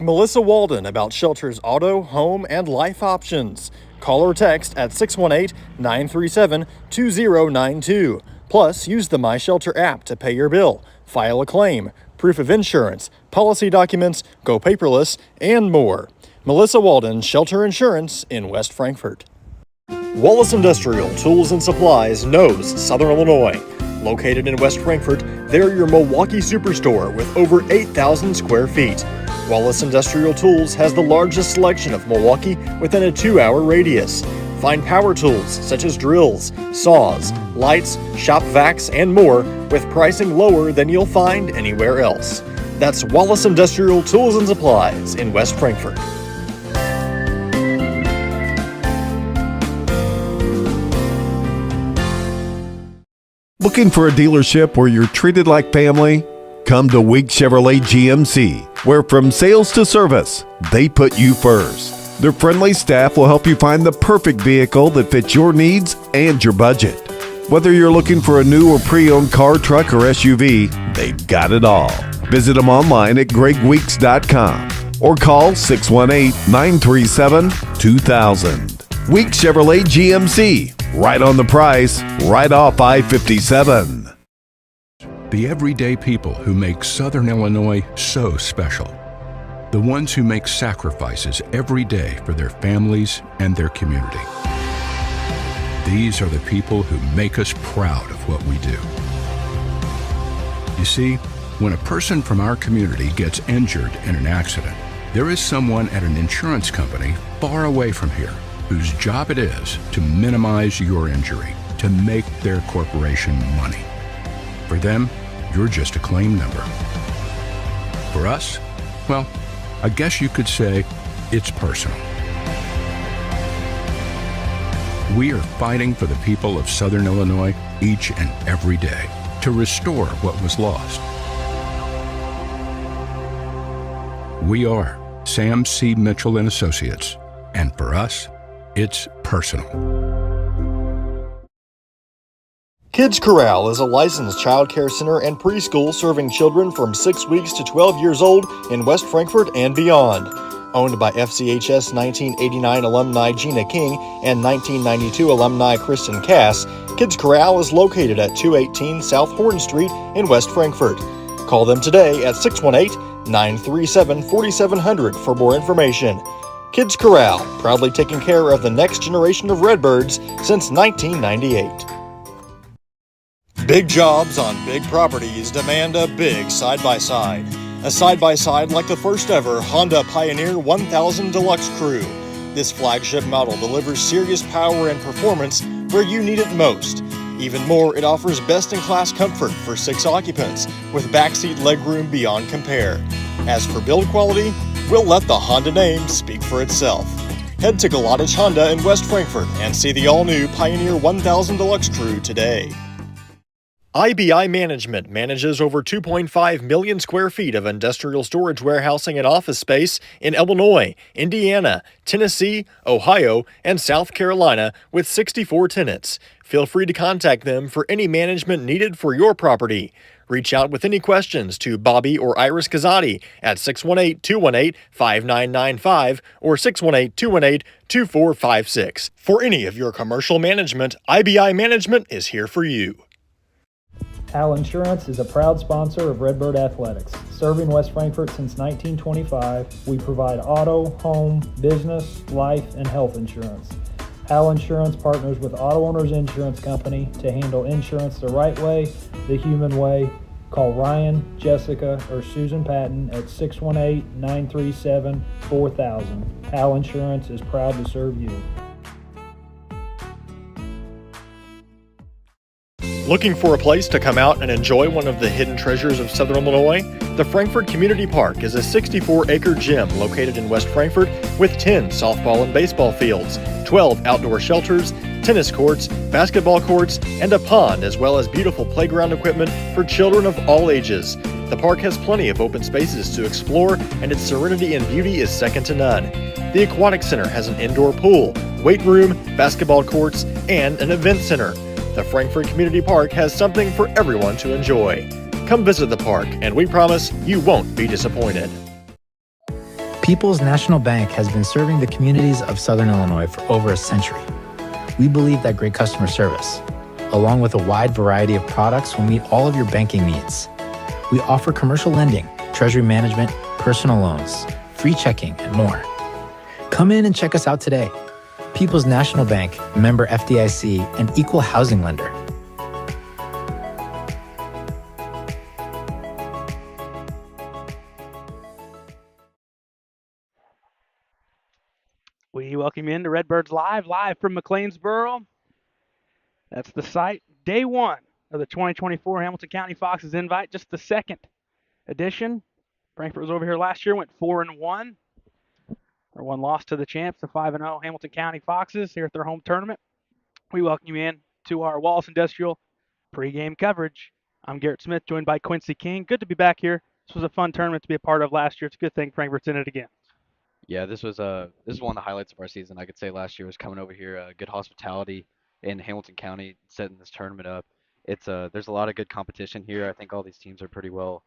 Melissa Walden about Shelter's auto, home, and life options. Call or text at 618-937-2092. Plus, use the My Shelter app to pay your bill, file a claim, proof of insurance, policy documents, go paperless, and more. Melissa Walden, Shelter Insurance in West Frankfort. Wallace Industrial Tools and Supplies knows Southern Illinois. Located in West Frankfort, they're your Milwaukee superstore with over 8,000 square feet. Wallace Industrial Tools has the largest selection of Milwaukee within a 2-hour radius. Find power tools such as drills, saws, lights, shop vacs, and more with pricing lower than you'll find anywhere else. That's Wallace Industrial Tools and Supplies in West Frankfort. Looking for a dealership where you're treated like family? Come to Week Chevrolet GMC, where from sales to service, they put you first. Their friendly staff will help you find the perfect vehicle that fits your needs and your budget. Whether you're looking for a new or pre-owned car, truck, or SUV, they've got it all. Visit them online at gregweeks.com or call 618-937-2000. Week Chevrolet GMC. Right on the price, right off I-57. The everyday people who make Southern Illinois so special. The ones who make sacrifices every day for their families and their community. These are the people who make us proud of what we do. You see, when a person from our community gets injured in an accident, there is someone at an insurance company far away from here whose job it is to minimize your injury, to make their corporation money. For them, you're just a claim number. For us, well, I guess you could say it's personal. We are fighting for the people of Southern Illinois each and every day to restore what was lost. We are Sam C. Mitchell and Associates, and for us, it's personal. Kids Corral is a licensed child care center and preschool serving children from 6 weeks to 12 years old in West Frankfort and beyond. Owned by FCHS 1989 alumni Gina King and 1992 alumni Kristen Cass, Kids Corral is located at 218 South Horn Street in West Frankfort. Call them today at 618-937-4700 for more information. Kids Corral, proudly taking care of the next generation of Redbirds since 1998. Big jobs on big properties demand a big side-by-side. A side-by-side like the first ever Honda Pioneer 1000 Deluxe Crew. This flagship model delivers serious power and performance where you need it most. Even more, it offers best-in-class comfort for 6 occupants with backseat legroom beyond compare. As for build quality, we'll let the Honda name speak for itself. Head to Gallatin Honda in West Frankfort and see the all-new Pioneer 1000 Deluxe Crew today. IBI Management manages over 2.5 million square feet of industrial storage warehousing and office space in Illinois, Indiana, Tennessee, Ohio, and South Carolina with 64 tenants. Feel free to contact them for any management needed for your property. Reach out with any questions to Bobby or Iris Kazadi at 618-218-5995 or 618-218-2456. For any of your commercial management, IBI Management is here for you. Al Insurance is a proud sponsor of Redbird Athletics. Serving West Frankfort since 1925, we provide auto, home, business, life, and health insurance. Al Insurance partners with Auto Owners Insurance Company to handle insurance the right way, the human way. Call Ryan, Jessica, or Susan Patton at 618-937-4000. Al Insurance is proud to serve you. Looking for a place to come out and enjoy one of the hidden treasures of Southern Illinois? The Frankfort Community Park is a 64-acre gym located in West Frankfort with 10 softball and baseball fields, 12 outdoor shelters, tennis courts, basketball courts, and a pond, as well as beautiful playground equipment for children of all ages. The park has plenty of open spaces to explore, and its serenity and beauty is second to none. The Aquatic Center has an indoor pool, weight room, basketball courts, and an event center. The Frankfort Community Park has something for everyone to enjoy. Come visit the park, and we promise you won't be disappointed. People's National Bank has been serving the communities of Southern Illinois for over a century. We believe that great customer service, along with a wide variety of products, will meet all of your banking needs. We offer commercial lending, treasury management, personal loans, free checking, and more. Come in and check us out today. People's National Bank, member FDIC, and equal housing lender. We welcome you into Redbirds live from McLeansboro. That's the site. Day one of the 2024 Hamilton County Foxes invite, just the second edition. Frankfort was over here last year, went 4-1. Their one loss to the champs, the 5-0 Hamilton County Foxes, here at their home tournament. We welcome you in to our Wallace Industrial pregame coverage. I'm Garrett Smith, joined by Quincy King. Good to be back here. This was a fun tournament to be a part of last year. It's a good thing Frankfort's in it again. Yeah, this is one of the highlights of our season. I could say last year was coming over here, good hospitality in Hamilton County, setting this tournament up. There's a lot of good competition here. I think all these teams are pretty well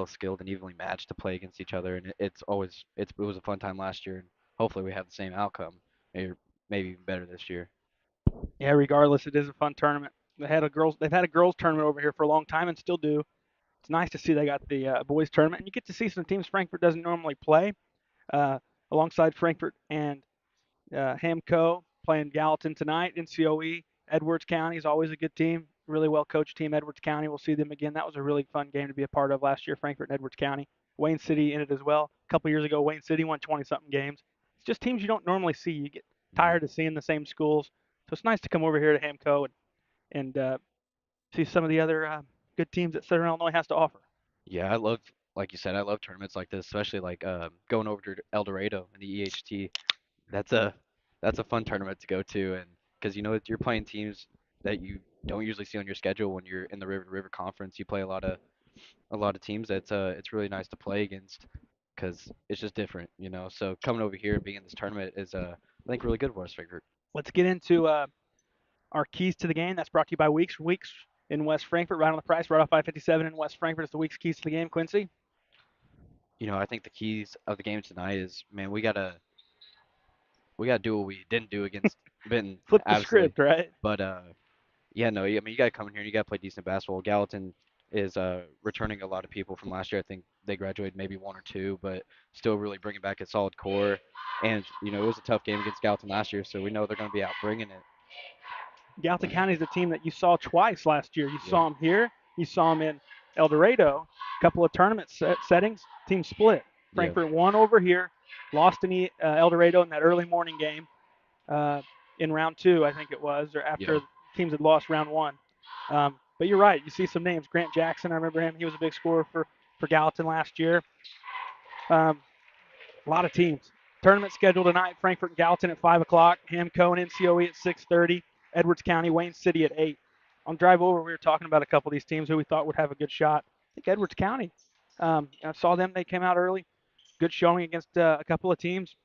skilled and evenly matched to play against each other, and it was a fun time last year, and hopefully we have the same outcome, maybe even better this year. Yeah, regardless, it is a fun tournament. They've had a girls tournament over here for a long time and still do. It's nice to see they got the boys tournament, and you get to see some teams Frankfort doesn't normally play. Alongside Frankfort and Hamco playing Gallatin tonight. NCOE, Edwards County is always a good team, really well coached team. Edwards County, we'll see them again. That was a really fun game to be a part of last year, Frankfort and Edwards County. Wayne City in it as well. A couple years ago, Wayne City won 20-something games. It's just teams you don't normally see. You get tired of seeing the same schools. So it's nice to come over here to Hamco and see some of the other good teams that Southern Illinois has to offer. Yeah, like you said, I love tournaments like this, especially like going over to El Dorado in the EHT. That's a that's a fun tournament to go to, and because you're playing teams that you don't usually see on your schedule when you're in the River to River Conference. You play a lot of teams that it's really nice to play against because it's just different, you know. So coming over here and being in this tournament is I think really good for us, Frankfort. Let's get into our keys to the game. That's brought to you by Weeks. Weeks in West Frankfort, right on the price, right off I-57 in West Frankfort. It's the Weeks keys to the game, Quincy. I think the keys of the game tonight is, man, we gotta do what we didn't do against Benton, Flip the obviously. script, right? But yeah, no, I mean you gotta come in here and you gotta play decent basketball. Gallatin is returning a lot of people from last year. I think they graduated maybe one or two, but still really bringing back a solid core. And it was a tough game against Gallatin last year, so we know they're going to be out bringing it. Gallatin County is a team that you saw twice last year. You Yeah. saw them here. You saw them in El Dorado. A couple of tournament settings. Team split. Frankfort won over here, lost in El Dorado in that early morning game in round two, I think it was, or after teams had lost round one. But you're right. You see some names. Grant Jackson, I remember him. He was a big scorer for Gallatin last year. A lot of teams. Tournament scheduled tonight, Frankfort and Gallatin at 5 o'clock, Hamco and NCOE at 6:30, Edwards County, Wayne City at 8. On drive over, we were talking about a couple of these teams who we thought would have a good shot. I think Edwards County, I saw them. They came out early. Good showing against a couple of teams.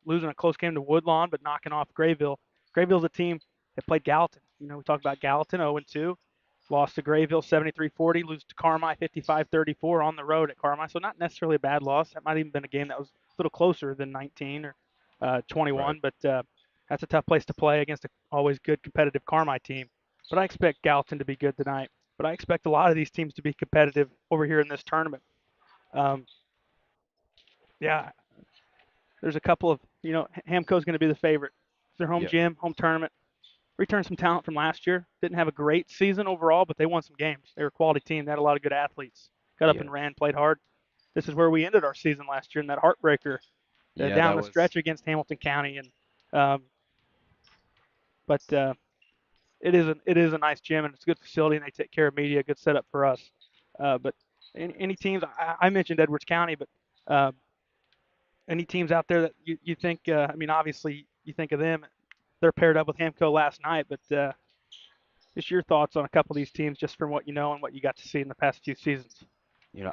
Losing a close game to Woodlawn, but knocking off Grayville. Grayville's a team that played Gallatin. We talked about Gallatin, 0-2. Lost to Grayville 73-40, lose to Carmi 55-34 on the road at Carmi. So not necessarily a bad loss. That might have even been a game that was a little closer than 19 or 21. Right. But that's a tough place to play against an always good competitive Carmi team. But I expect Gallatin to be good tonight. But I expect a lot of these teams to be competitive over here in this tournament. Yeah, there's a couple of, Hamco's going to be the favorite. It's their home gym, home tournament. Returned some talent from last year. Didn't have a great season overall, but they won some games. They were a quality team. They had a lot of good athletes. Got up and ran, played hard. This is where we ended our season last year in that heartbreaker down the stretch against Hamilton County. And but it is a nice gym and it's a good facility and they take care of media. Good setup for us. But any teams, I mentioned Edwards County, but any teams out there that you think? Obviously you think of them. They're paired up with Hamco last night, but just your thoughts on a couple of these teams, just from what you know and what you got to see in the past few seasons.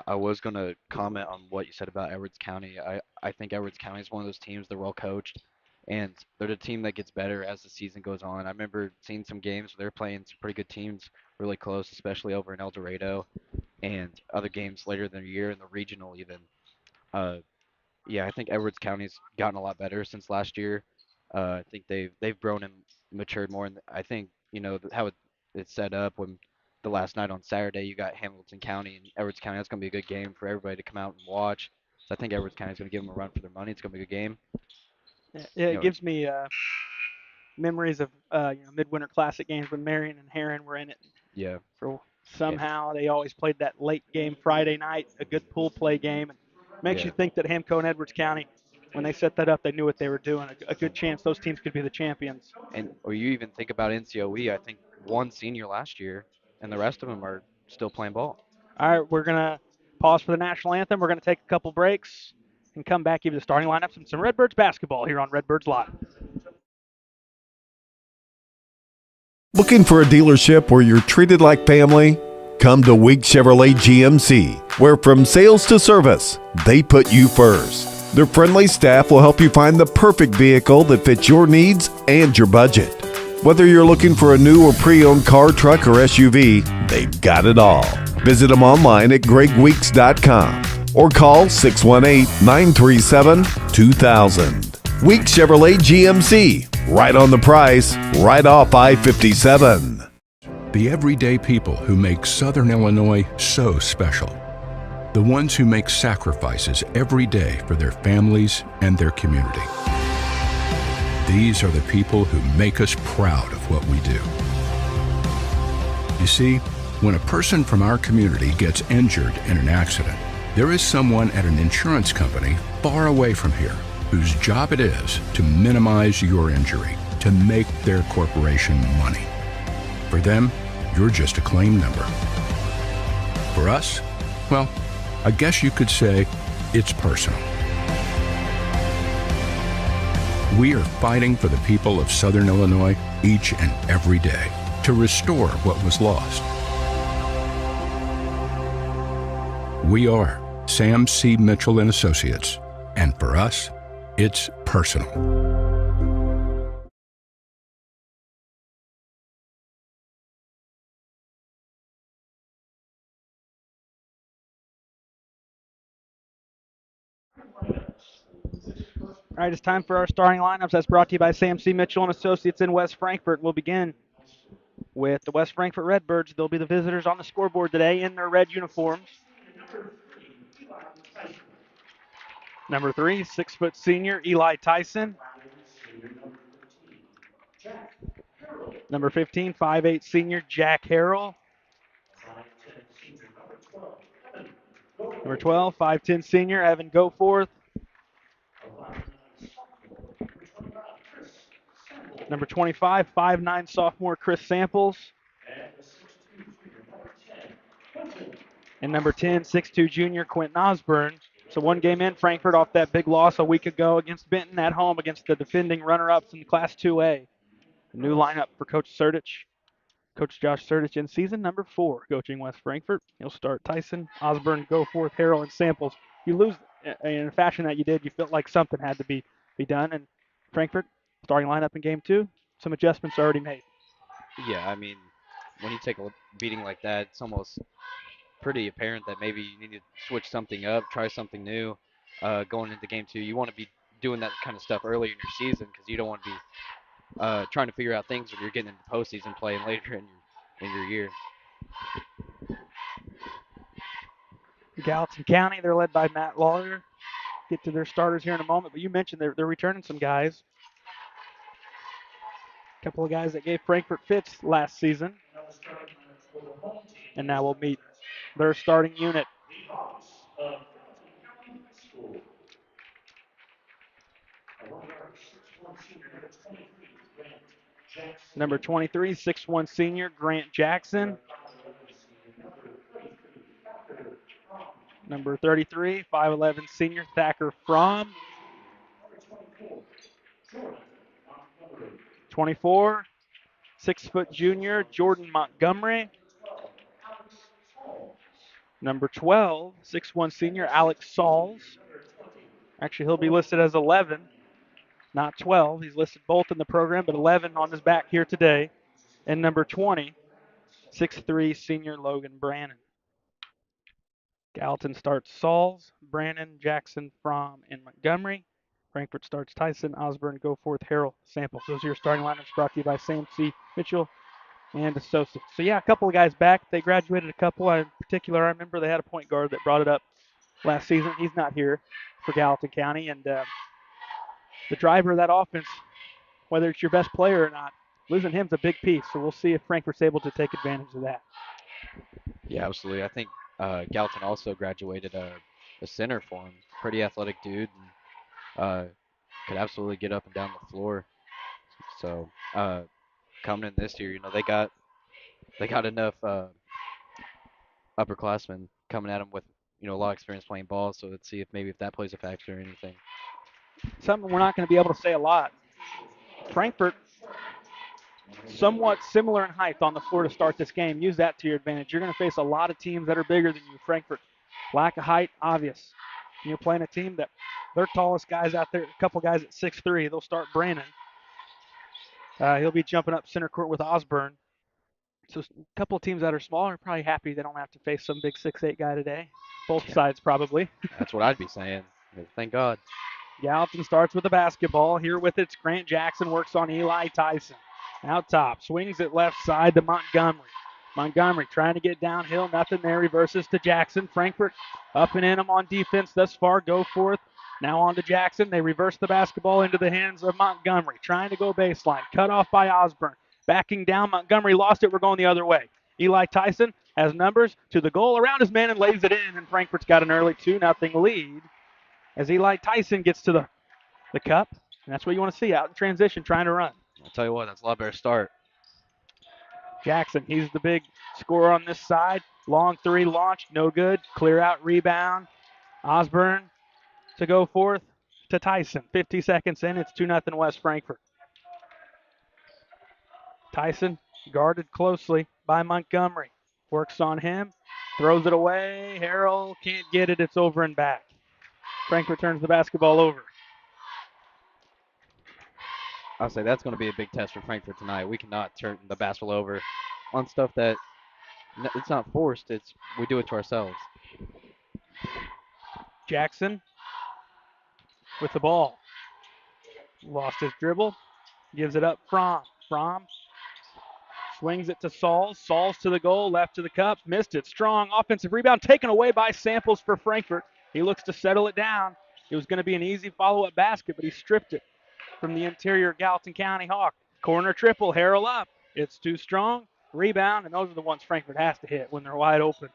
I was going to comment on what you said about Edwards County. I think Edwards County is one of those teams. They're well coached, and they're the team that gets better as the season goes on. I remember seeing some games where they're playing some pretty good teams really close, especially over in El Dorado, and other games later in the year in the regional even. Yeah, I think Edwards County's gotten a lot better since last year. I think they've grown and matured more, and I think how it's set up when the last night on Saturday you got Hamilton County and Edwards County. That's gonna be a good game for everybody to come out and watch. So I think Edwards County's gonna give them a run for their money. It's gonna be a good game. Yeah, You it know, gives me memories of midwinter classic games when Marion and Heron were in it. yeah, For yeah, somehow they always played that late game Friday night, a good pool play game. And makes yeah. you think that Hamco and Edwards County, when they set that up, they knew what they were doing. A good chance those teams could be the champions. And or you even think about NCOE. I think one senior last year, and the rest of them are still playing ball. All right, we're going to pause for the national anthem. We're going to take a couple breaks and come back, give you the starting lineups and some Redbirds basketball here on Redbirds Live. Looking for a dealership where you're treated like family? Come to Week Chevrolet GMC, where from sales to service, they put you first. Their friendly staff will help you find the perfect vehicle that fits your needs and your budget. Whether you're looking for a new or pre-owned car, truck, or SUV, they've got it all. Visit them online at gregweeks.com or call 618-937-2000. Week Chevrolet GMC, right on the price, right off I-57. The everyday people who make Southern Illinois so special. The ones who make sacrifices every day for their families and their community. These are the people who make us proud of what we do. You see, when a person from our community gets injured in an accident, there is someone at an insurance company far away from here whose job it is to minimize your injury, to make their corporation money. For them, you're just a claim number. For us, well, I guess you could say it's personal. We are fighting for the people of Southern Illinois each and every day to restore what was lost. We are Sam C. Mitchell and Associates, and for us, it's personal. All right, it's time for our starting lineups. That's brought to you by Sam C. Mitchell and Associates in West Frankfort. We'll begin with the West Frankfort Redbirds. They'll be the visitors on the scoreboard today in their red uniforms. Number 3, 6-foot senior Eli Tyson. Number 15, 5'8" senior Jack Harrell. Number 12, 5'10" senior Evan Goforth. Number 25, 5'9" sophomore Chris Samples. And number 10, 6'2" junior Quentin Osborne. So one game in, Frankfort off that big loss a week ago against Benton at home against the defending runner-ups in Class 2A. A new lineup for Coach Sertich. Coach Josh Sertich in season number 4, coaching West Frankfort. He'll start Tyson, Osborne, Goforth, Harrell, and Samples. You lose in a fashion that you did, you felt like something had to be done. And Frankfort, starting lineup in game 2, some adjustments already made. Yeah, I mean, when you take a beating like that, it's almost pretty apparent that maybe you need to switch something up, try something new. Going into game 2, you want to be doing that kind of stuff early in your season because you don't want to be trying to figure out things when you're getting into postseason play and later in your year. Gallatin County, they're led by Matt Lawler. Get to their starters here in a moment, but you mentioned they're returning some guys. A couple of guys that gave Frankfort fits last season. And now we'll meet their starting unit. Number 23, 6'1" senior Grant Jackson. Number 33, 5'11" senior Thacker Fromm. 24, 6-foot junior Jordan Montgomery. Number 12, 6'1" senior Alex Sauls. Actually, he'll be listed as 11, not 12. He's listed both in the program, but 11 on his back here today. And number 20, 6'3" senior Logan Brannon. Gallatin starts Sauls, Brannon, Jackson, Fromm, and Montgomery. Frankfort starts Tyson, Osborne, Goforth, Harrell, Samples. Those are your starting lineups brought to you by Sam C. Mitchell and Associates. So, yeah, a couple of guys back. They graduated a couple. In particular, I remember they had a point guard that brought it up last season. He's not here for Gallatin County. And the driver of that offense, whether it's your best player or not, losing him's a big piece. So we'll see if Frankfort's able to take advantage of that. Yeah, absolutely. I think Gallatin also graduated a center for him. Pretty athletic dude, and could absolutely get up and down the floor. So coming in this year, they got enough upperclassmen coming at them with a lot of experience playing ball. So let's see if that plays a factor or anything. Something we're not going to be able to say a lot. Frankfort, somewhat similar in height on the floor to start this game. Use that to your advantage. You're going to face a lot of teams that are bigger than you. Frankfort, lack of height, obvious. You're playing a team that their tallest guys out there, a couple guys at 6'3". They'll start Brannon. He'll be jumping up center court with Osborne. So a couple of teams that are smaller are probably happy they don't have to face some big 6'8" guy today. Both sides probably. That's what I'd be saying. Thank God. Gallatin starts with the basketball. Here with it's Grant Jackson works on Eli Tyson. Out top, swings it left side to Montgomery. Montgomery trying to get downhill, nothing there. Reverses to Jackson. Frankfort up and in him on defense thus far. Goforth. Now on to Jackson. They reverse the basketball into the hands of Montgomery. Trying to go baseline. Cut off by Osborne. Backing down. Montgomery lost it. We're going the other way. Eli Tyson has numbers to the goal around his man and lays it in. And Frankfort's got an early 2-0 lead as Eli Tyson gets to the cup. And that's what you want to see out in transition, trying to run. I'll tell you what, that's a lot better start. Jackson, he's the big scorer on this side. Long three launched, no good. Clear out, rebound. Osborne to Goforth to Tyson. 50 seconds in, it's 2-0 West Frankfort. Tyson guarded closely by Montgomery. Works on him, throws it away. Harrell can't get it, it's over and back. Frankfort turns the basketball over. I'll say that's going to be a big test for Frankfort tonight. We cannot turn the basketball over on stuff that it's not forced. We do it to ourselves. Jackson with the ball. Lost his dribble. Gives it up. Fromm swings it to Sauls. Sauls to the goal. Left to the cup. Missed it. Strong offensive rebound taken away by Samples for Frankfort. He looks to settle it down. It was going to be an easy follow-up basket, but he stripped it from the interior Gallatin County Hawk. Corner triple. Harrell up. It's too strong. Rebound, and those are the ones Frankfort has to hit when they're wide open.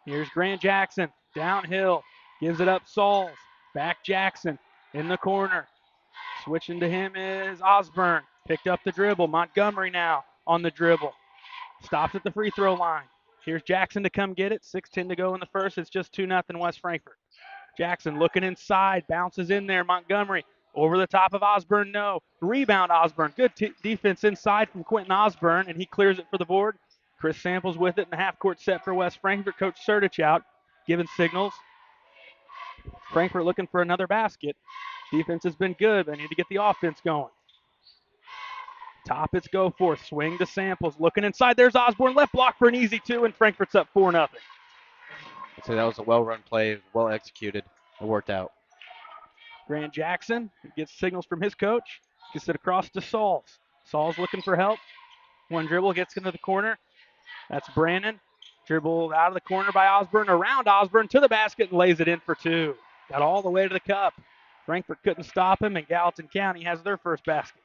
Here's Grant Jackson. Downhill. Gives it up Sauls. Back Jackson in the corner. Switching to him is Osborne. Picked up the dribble. Montgomery now on the dribble. Stops at the free throw line. Here's Jackson to come get it. 6:10 to go in the first. It's just 2-0 West Frankfort. Jackson looking inside. Bounces in there. Montgomery over the top of Osborne. No. Rebound Osborne. Good defense inside from Quentin Osborne, and he clears it for the board. Chris Samples with it in the half-court set for West Frankfort. Coach Sertich out, giving signals. Frankfort looking for another basket. Defense has been good. They need to get the offense going. Top it's Goforth. Swing to Samples. Looking inside. There's Osborne. Left block for an easy two, and Frankfort's up 4-0. I'd say that was a well-run play, well executed. It worked out. Grant Jackson gets signals from his coach. Gets it across to Sauls. Sauls looking for help. One dribble gets into the corner. That's Brannon. Dribbled out of the corner by Osborne. Around Osborne to the basket and lays it in for two. Got all the way to the cup. Frankfort couldn't stop him, and Gallatin County has their first basket.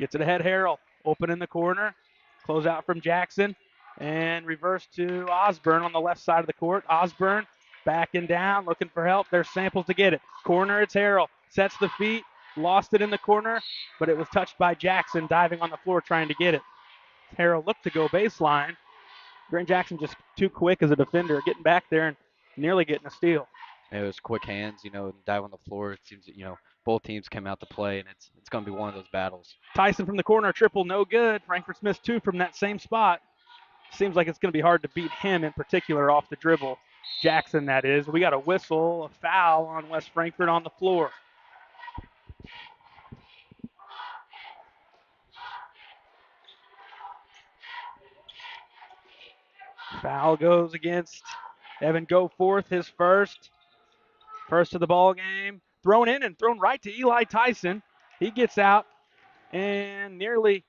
Gets it ahead, Harrell. Open in the corner. Close out from Jackson. And reverse to Osborne on the left side of the court. Osborne backing down, looking for help. There's Samples to get it. Corner, it's Harrell. Sets the feet. Lost it in the corner, but it was touched by Jackson diving on the floor trying to get it. Harrell looked to go baseline. Grant Jackson just too quick as a defender, getting back there and nearly getting a steal. It was quick hands, dive on the floor. It seems that, both teams came out to play, and it's going to be one of those battles. Tyson from the corner, triple, no good. Frankfort's missed two from that same spot. Seems like it's going to be hard to beat him in particular off the dribble. Jackson, that is. We got a whistle, a foul on West Frankfort on the floor. Foul goes against Evan Goforth, his first of the ball game. Thrown in and thrown right to Eli Tyson. He gets out and nearly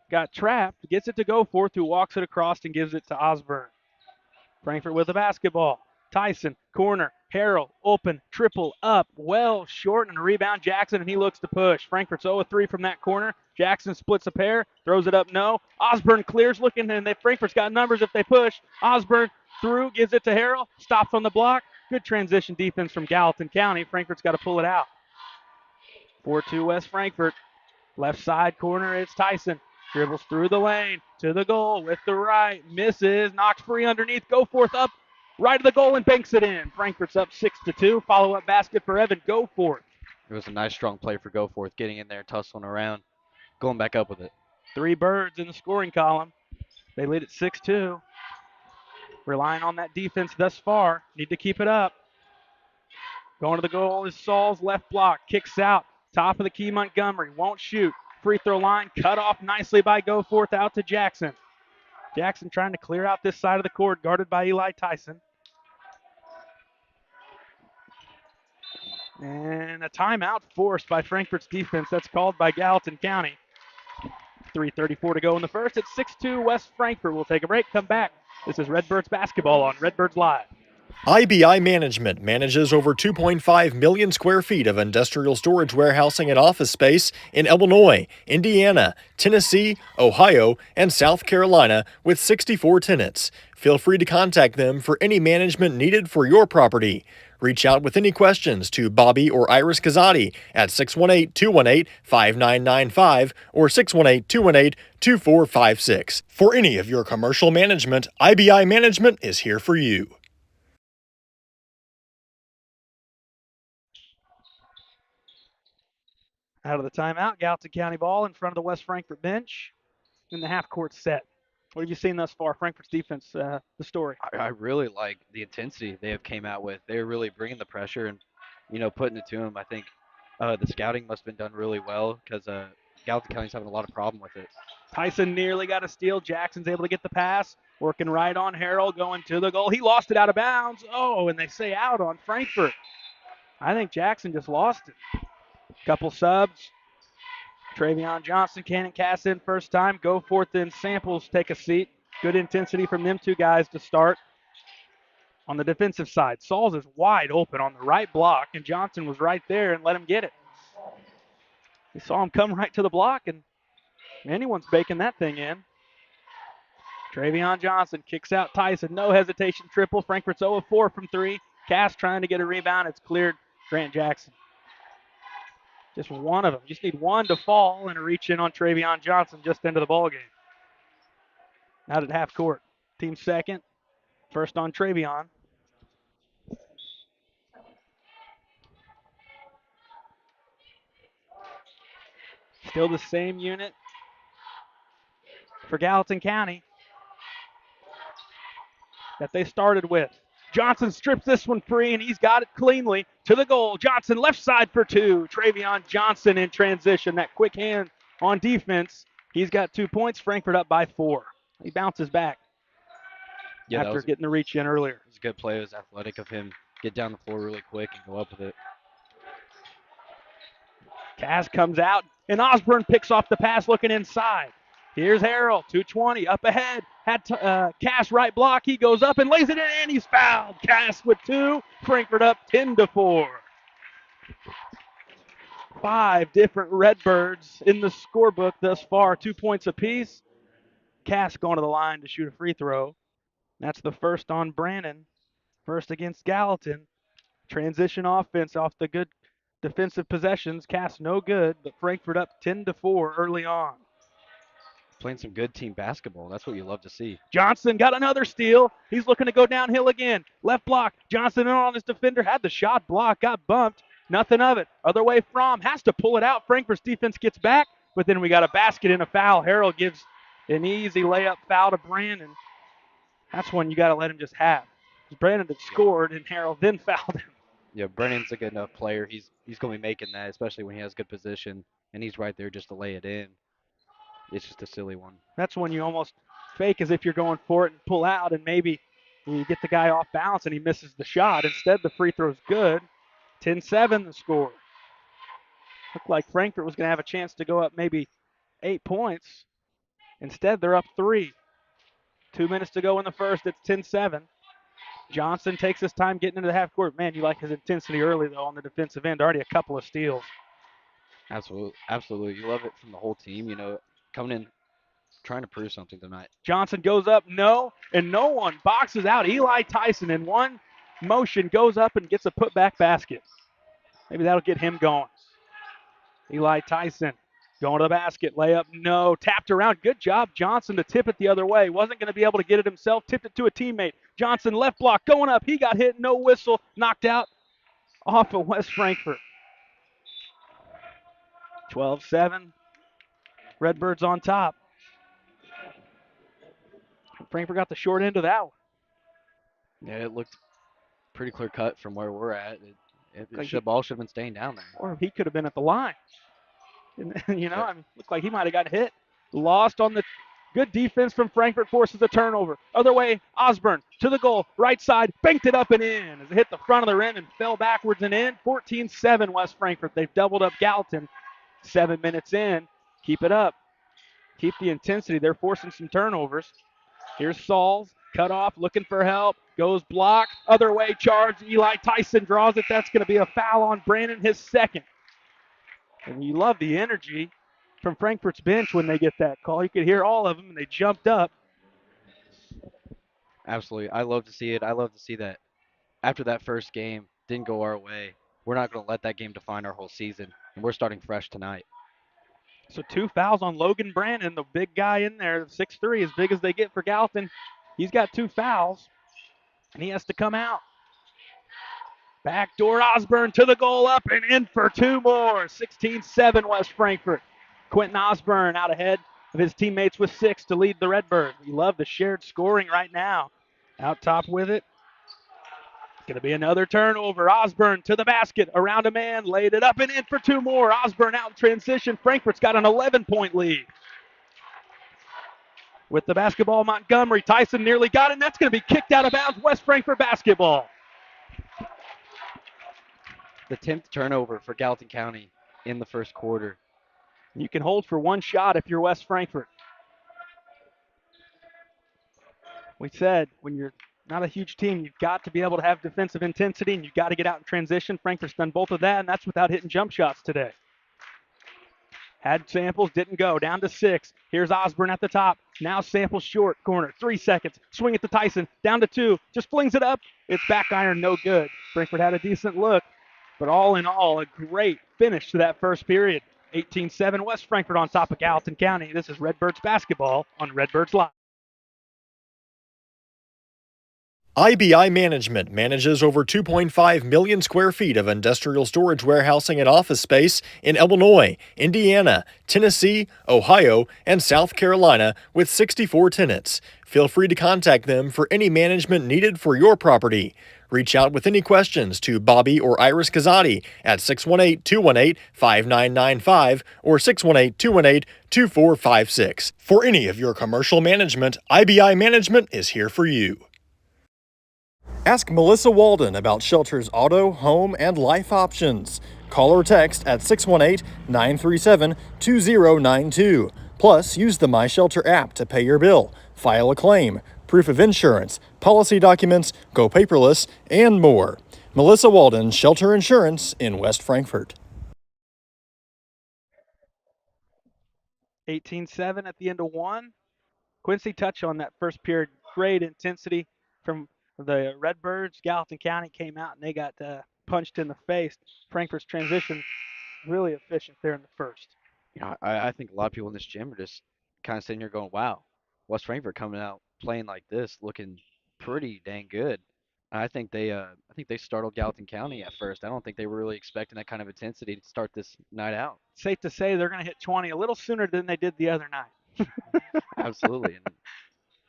got trapped. Gets it to Goforth, who walks it across and gives it to Osborne. Frankfort with the basketball. Tyson, corner, Harrell, open, triple, up, well, short, and a rebound, Jackson, and he looks to push. Frankfort's 0-3 from that corner. Jackson splits a pair, throws it up, no. Osborne clears, looking, and Frankfort's got numbers if they push. Osborne through, gives it to Harrell, stops on the block. Good transition defense from Gallatin County. Frankfort's got to pull it out. 4-2 West Frankfort. Left side corner, it's Tyson. Dribbles through the lane to the goal with the right. Misses, knocks free underneath. Goforth up right of the goal and banks it in. Frankfort's up 6-2. Follow-up basket for Evan Goforth. It was a nice strong play for Goforth, getting in there and tussling around, going back up with it. 3 birds in the scoring column. They lead at 6-2. Relying on that defense thus far. Need to keep it up. Going to the goal is Saul's left block. Kicks out. Top of the key, Montgomery. Won't shoot. Free throw line cut off nicely by Goforth out to Jackson. Jackson trying to clear out this side of the court, guarded by Eli Tyson. And a timeout forced by Frankfort's defense. That's called by Gallatin County. 3:34 to go in the first. It's 6-2 West Frankfort. We'll take a break, come back. This is Redbirds basketball on Redbirds Live. IBI Management manages over 2.5 million square feet of industrial storage, warehousing, and office space in Illinois, Indiana, Tennessee, Ohio, and South Carolina with 64 tenants. Feel free to contact them for any management needed for your property. Reach out with any questions to Bobby or Iris Kazadi at 618-218-5995 or 618-218-2456. For any of your commercial management, IBI Management is here for you. Out of the timeout, Gallatin County ball in front of the West Frankfort bench in the half-court set. What have you seen thus far? Frankfort's defense, the story. I really like the intensity they have came out with. They're really bringing the pressure and, putting it to them. I think the scouting must have been done really well because Gallatin County's having a lot of problem with it. Tyson nearly got a steal. Jackson's able to get the pass. Working right on Harrell, going to the goal. He lost it out of bounds. Oh, and they say out on Frankfort. I think Jackson just lost it. Couple subs. Travion Johnson, Cannon Cass in first time. Goforth and Samples take a seat. Good intensity from them two guys to start. On the defensive side, Sauls is wide open on the right block, and Johnson was right there and let him get it. He saw him come right to the block, and anyone's baking that thing in. Travion Johnson kicks out Tyson. No hesitation triple. Frankfort's 0-4 from 3. Cass trying to get a rebound. It's cleared. Grant Jackson. Just one of them. Just need one to fall and a reach in on Travion Johnson just into the ball game. Out at half court. Team second. First on Travion. Still the same unit for Gallatin County that they started with. Johnson strips this one free, and he's got it cleanly to the goal. Johnson left side for 2. Travion Johnson in transition. That quick hand on defense. He's got 2 points. Frankfort up by 4. He bounces back after getting the reach in earlier. It was a good play. It was athletic of him. Get down the floor really quick and go up with it. Cass comes out, and Osborne picks off the pass looking inside. Here's Harrell, 220, up ahead. Had Cass right block. He goes up and lays it in, and he's fouled. Cass with 2. Frankfort up 10-4. 5 different Redbirds in the scorebook thus far, 2 points apiece. Cass going to the line to shoot a free throw. That's the first on Brannon. First against Gallatin. Transition offense off the good defensive possessions. Cass no good, but Frankfort up 10-4 early on. Playing some good team basketball. That's what you love to see. Johnson got another steal. He's looking to go downhill again. Left block. Johnson in on his defender. Had the shot blocked. Got bumped. Nothing of it. Other way from. Has to pull it out. Frankfort's defense gets back. But then we got a basket and a foul. Harrell gives an easy layup foul to Brandon. That's one you got to let him just have. Brandon had scored, and Harrell then fouled him. Yeah, Brennan's a good enough player. He's going to be making that, especially when he has good position. And he's right there just to lay it in. It's just a silly one. That's when you almost fake as if you're going for it and pull out, and maybe you get the guy off balance and he misses the shot. Instead, the free throw's good. 10-7 the score. Looked like Frankfort was going to have a chance to go up maybe 8 points. Instead, they're up 3. 2 minutes to go in the first. It's 10-7. Johnson takes his time getting into the half court. Man, you like his intensity early, though, on the defensive end. Already a couple of steals. Absolutely. Absolutely. You love it from the whole team, coming in trying to prove something tonight. Johnson goes up, no, and no one boxes out. Eli Tyson in one motion goes up and gets a putback basket. Maybe that'll get him going. Eli Tyson going to the basket, layup, no, tapped around. Good job, Johnson, to tip it the other way. Wasn't going to be able to get it himself, tipped it to a teammate. Johnson left block, going up. He got hit, no whistle, knocked out off of West Frankfort. 12-7. Redbirds on top. Frankfort got the short end of that one. Yeah, it looked pretty clear cut from where we're at. The ball should have been staying down there. Or he could have been at the line. Looked like he might have got hit. Lost on the good defense from Frankfort, forces a turnover. Other way, Osborne to the goal, right side, banked it up and in as it hit the front of the rim and fell backwards and in. 14-7 West Frankfort. They've doubled up Gallatin. 7 minutes in. Keep it up. Keep the intensity. They're forcing some turnovers. Here's Sauls, cut off, looking for help. Goes block. Other way, charge. Eli Tyson draws it. That's going to be a foul on Brandon, his second. And you love the energy from Frankfort's bench when they get that call. You could hear all of them, and they jumped up. Absolutely. I love to see it. I love to see that after that first game didn't go our way, we're not going to let that game define our whole season, and we're starting fresh tonight. So 2 fouls on Logan Brandon, the big guy in there, 6'3", as big as they get for Gallatin. He's got 2 fouls, and he has to come out. Backdoor Osborne to the goal, up and in for 2 more. 16-7 West Frankfort. Quentin Osborne out ahead of his teammates with 6 to lead the Redbirds. We love the shared scoring right now. Out top with it. Going to be another turnover. Osborne to the basket, around a man, laid it up and in for 2 more. Osborne out in transition. Frankfort's got an 11-point lead. With the basketball, Montgomery. Tyson nearly got it, and that's going to be kicked out of bounds. West Frankfort basketball. The 10th turnover for Gallatin County in the first quarter. You can hold for 1 shot if you're West Frankfort. We said when you're not a huge team, you've got to be able to have defensive intensity, and you've got to get out in transition. Frankfort's done both of that, and that's without hitting jump shots today. Had Samples, didn't go. Down to 6. Here's Osborne at the top. Now Samples short corner. 3 seconds. Swing it to Tyson. Down to 2. Just flings it up. It's back iron, no good. Frankfort had a decent look, but all in all, a great finish to that first period. 18-7 West Frankfort on top of Gallatin County. This is Redbirds basketball on Redbirds Live. IBI Management manages over 2.5 million square feet of industrial storage warehousing and office space in Illinois, Indiana, Tennessee, Ohio, and South Carolina with 64 tenants. Feel free to contact them for any management needed for your property. Reach out with any questions to Bobby or Iris Kazadi at 618-218-5995 or 618-218-2456. For any of your commercial management, IBI Management is here for you. Ask Melissa Walden about Shelter's auto, home, and life options. Call or text at 618-937-2092. Plus, use the My Shelter app to pay your bill, file a claim, proof of insurance, policy documents, go paperless, and more. Melissa Walden, Shelter Insurance in West Frankfort. 18-7 at the end of 1. Quincy touched on that first period. Great intensity from the Redbirds. Gallatin County came out and they got punched in the face. Frankfort's transition really efficient there in the first. Yeah, I think a lot of people in this gym are just kind of sitting here going, wow, West Frankfort coming out playing like this, looking pretty dang good. I think they startled Gallatin County at first. I don't think they were really expecting that kind of intensity to start this night out. Safe to say they're going to hit 20 a little sooner than they did the other night. Absolutely, and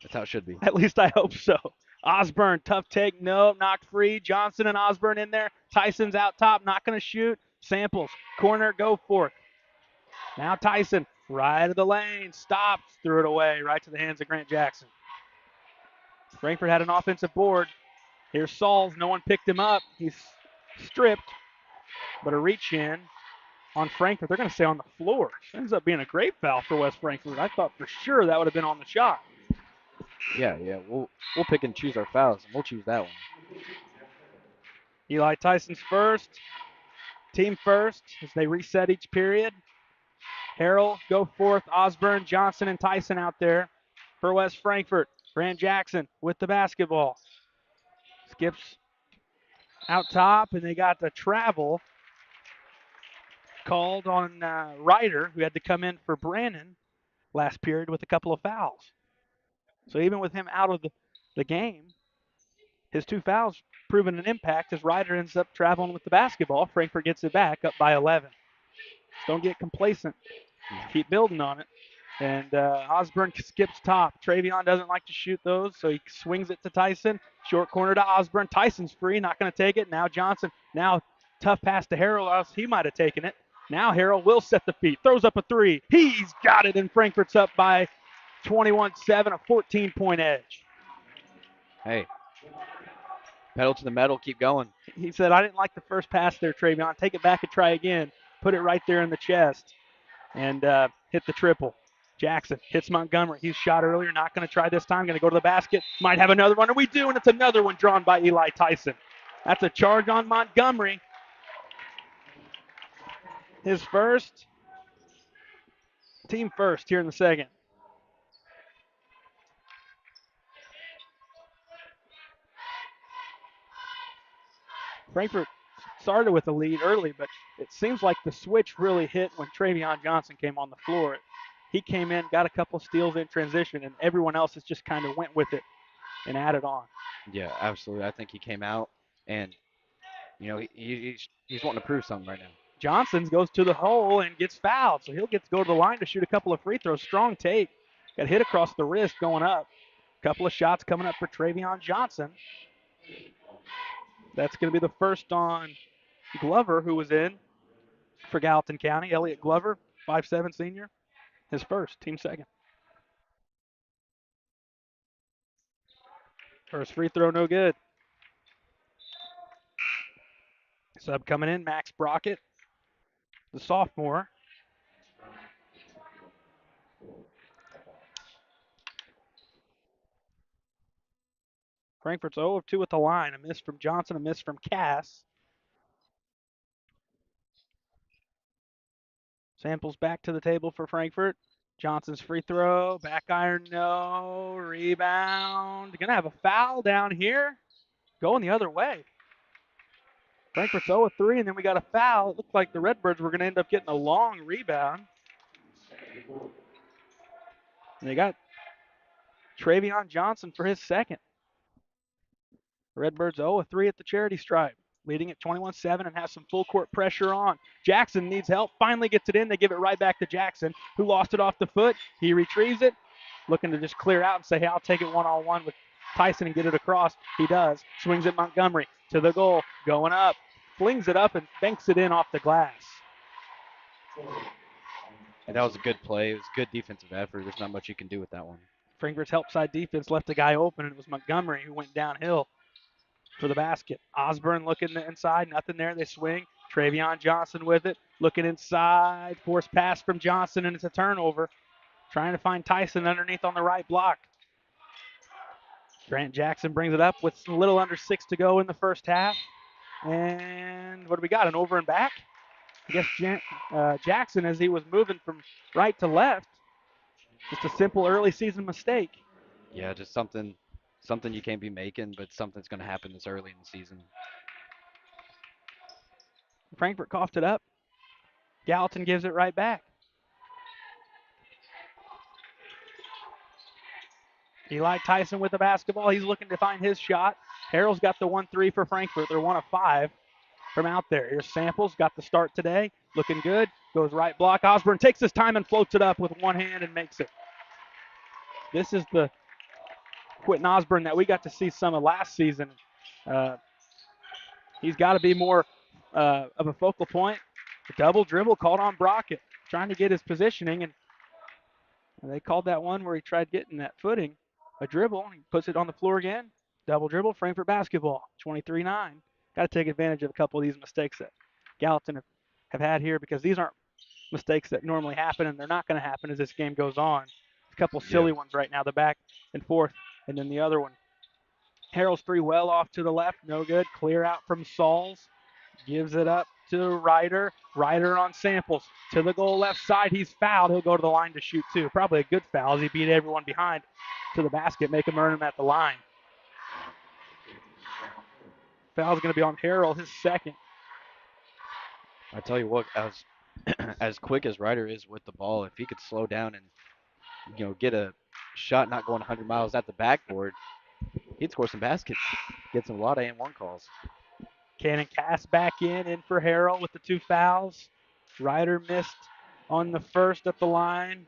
that's how it should be. At least I hope so. Osborne, tough take, no, knocked free. Johnson and Osborne in there. Tyson's out top, not going to shoot. Samples, corner, go for it. Now Tyson, right of the lane, stops, threw it away, right to the hands of Grant Jackson. Frankfort had an offensive board. Here's Sauls, no one picked him up. He's stripped, but a reach in on Frankfort. They're going to stay on the floor. Ends up being a great foul for West Frankfort. I thought for sure that would have been on the shot. Yeah, we'll pick and choose our fouls, and we'll choose that one. Eli Tyson's first, team first as they reset each period. Harrell, go forth, Osborne, Johnson, and Tyson out there for West Frankfort. Grant Jackson with the basketball. Skips out top, and they got the travel called on Ryder, who had to come in for Brannon last period with a couple of fouls. So even with him out of the game, his 2 fouls proven an impact as Ryder ends up traveling with the basketball. Frankfort gets it back up by 11. Just don't get complacent. Keep building on it. And Osborne skips top. Travion doesn't like to shoot those, so he swings it to Tyson. Short corner to Osborne. Tyson's free, not going to take it. Now Johnson. Now tough pass to Harrell, else he might have taken it. Now Harrell will set the feet. Throws up a 3. He's got it, and Frankfurt's up by 21-7, a 14-point edge. Hey, pedal to the metal, keep going. He said, I didn't like the first pass there, Travion. Take it back and try again. Put it right there in the chest and hit the triple. Jackson hits Montgomery. He's shot earlier, not going to try this time. Going to go to the basket. Might have another one, and we do, and it's another one drawn by Eli Tyson. That's a charge on Montgomery. His first, team first here in the second. Frankfort started with a lead early, but it seems like the switch really hit when Travion Johnson came on the floor. He came in, got a couple steals in transition, and everyone else has just kind of went with it and added on. Yeah, absolutely. I think he came out, and he's wanting to prove something right now. Johnson goes to the hole and gets fouled, so he'll get to go to the line to shoot a couple of free throws. Strong take. Got hit across the wrist going up. Couple of shots coming up for Travion Johnson. That's going to be the first on Glover, who was in for Gallatin County. Elliott Glover, 5'7" senior. His first, team second. First free throw, no good. Sub coming in, Max Brockett, the sophomore. Frankfort's 0 of 2 at the line. A miss from Johnson, a miss from Cass. Samples back to the table for Frankfort. Johnson's free throw, back iron, no, rebound. Gonna have a foul down here. Going the other way. Frankfort's 0 of 3, and then we got a foul. It looked like the Redbirds were gonna end up getting a long rebound. And they got Travion Johnson for his second. Redbirds 0 of 3 at the charity stripe, leading at 21-7 and has some full court pressure on. Jackson needs help, finally gets it in. They give it right back to Jackson, who lost it off the foot. He retrieves it, looking to just clear out and say, hey, I'll take it one-on-one with Tyson and get it across. He does. Swings it Montgomery to the goal, going up, flings it up and banks it in off the glass. And that was a good play. It was a good defensive effort. There's not much you can do with that one. Frankfort's help side defense left the guy open, and it was Montgomery who went downhill for the basket. Osborne looking inside, nothing there. They swing. Travion Johnson with it, looking inside. Forced pass from Johnson, and it's a turnover. Trying to find Tyson underneath on the right block. Grant Jackson brings it up with a little under 6 to go in the first half. And what do we got? An over and back? I guess Jackson, as he was moving from right to left, just a simple early season mistake. Yeah, just something you can't be making, but something's going to happen this early in the season. Frankfort coughed it up. Gallatin gives it right back. Eli Tyson with the basketball. He's looking to find his shot. Harrell's got the 1-3 for Frankfort. They're 1 of 5 from out there. Here's Samples, got the start today. Looking good. Goes right block. Osborne takes his time and floats it up with one hand and makes it. This is the Quentin Osborne that we got to see some of last season. He's got to be more of a focal point. A double dribble called on Brockett. trying to get his positioning, and they called that one where he tried getting that footing, a dribble, and he puts it on the floor again. Double dribble, Frankfort basketball, 23-9. Got to take advantage of a couple of these mistakes that Gallatin have had here, because these aren't mistakes that normally happen, and they're not going to happen as this game goes on. A couple silly ones right now, the back and forth, and then the other one. Harrell's three well off to the left, no good. Clear out from Sauls. Gives it up to Ryder. Ryder on Samples. To the goal left side. He's fouled. He'll go to the line to shoot two. Probably a good foul as he beat everyone behind to the basket, make him earn him at the line. Foul's going to be on Harrell, his second. I tell you what, as quick as Ryder is with the ball, if he could slow down and get a shot not going 100 miles at the backboard, he'd score some baskets. Get some a lot of and-one calls. Cannon Cass back in for Harrell with the two fouls. Ryder missed on the first at the line.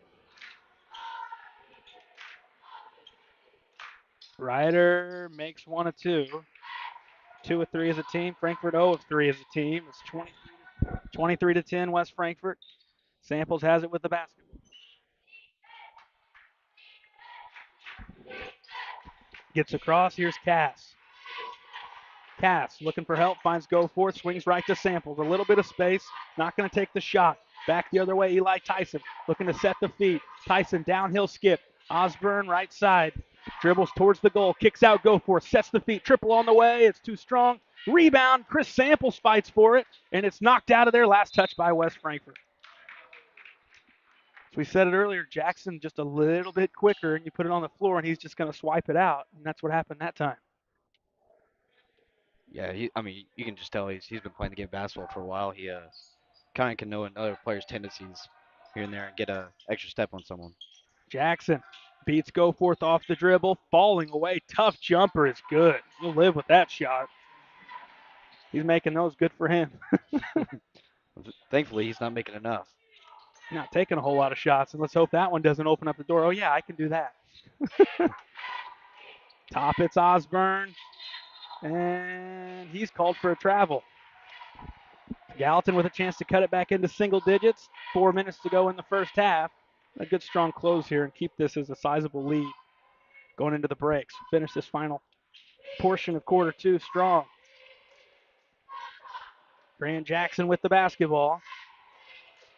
Ryder makes 1 of 2. 2 of 3 as a team. Frankfort 0 of 3 as a team. It's 23-10 West Frankfort. Samples has it with the basketball. Gets across. Here's Cass. Cass looking for help, finds Goforth, swings right to Samples. A little bit of space, not going to take the shot. Back the other way, Eli Tyson looking to set the feet. Tyson downhill skip. Osborne right side. Dribbles towards the goal, kicks out Goforth, sets the feet. Triple on the way, it's too strong. Rebound, Chris Samples fights for it, and it's knocked out of there. Last touch by West Frankfort. As we said it earlier, Jackson just a little bit quicker, and you put it on the floor, and he's just going to swipe it out, and that's what happened that time. Yeah, you can just tell he's been playing the game of basketball for a while. He kind of can know another player's tendencies here and there and get a extra step on someone. Jackson beats Goforth off the dribble, falling away. Tough jumper is good. You'll live with that shot. He's making those, good for him. Thankfully, he's not making enough. Not taking a whole lot of shots, and let's hope that one doesn't open up the door. Oh, yeah, I can do that. Top it's Osborne, and he's called for a travel. Gallatin with a chance to cut it back into single digits. 4 minutes to go in the first half. A good strong close here and keep this as a sizable lead going into the breaks. Finish this final portion of quarter two strong. Grant Jackson with the basketball.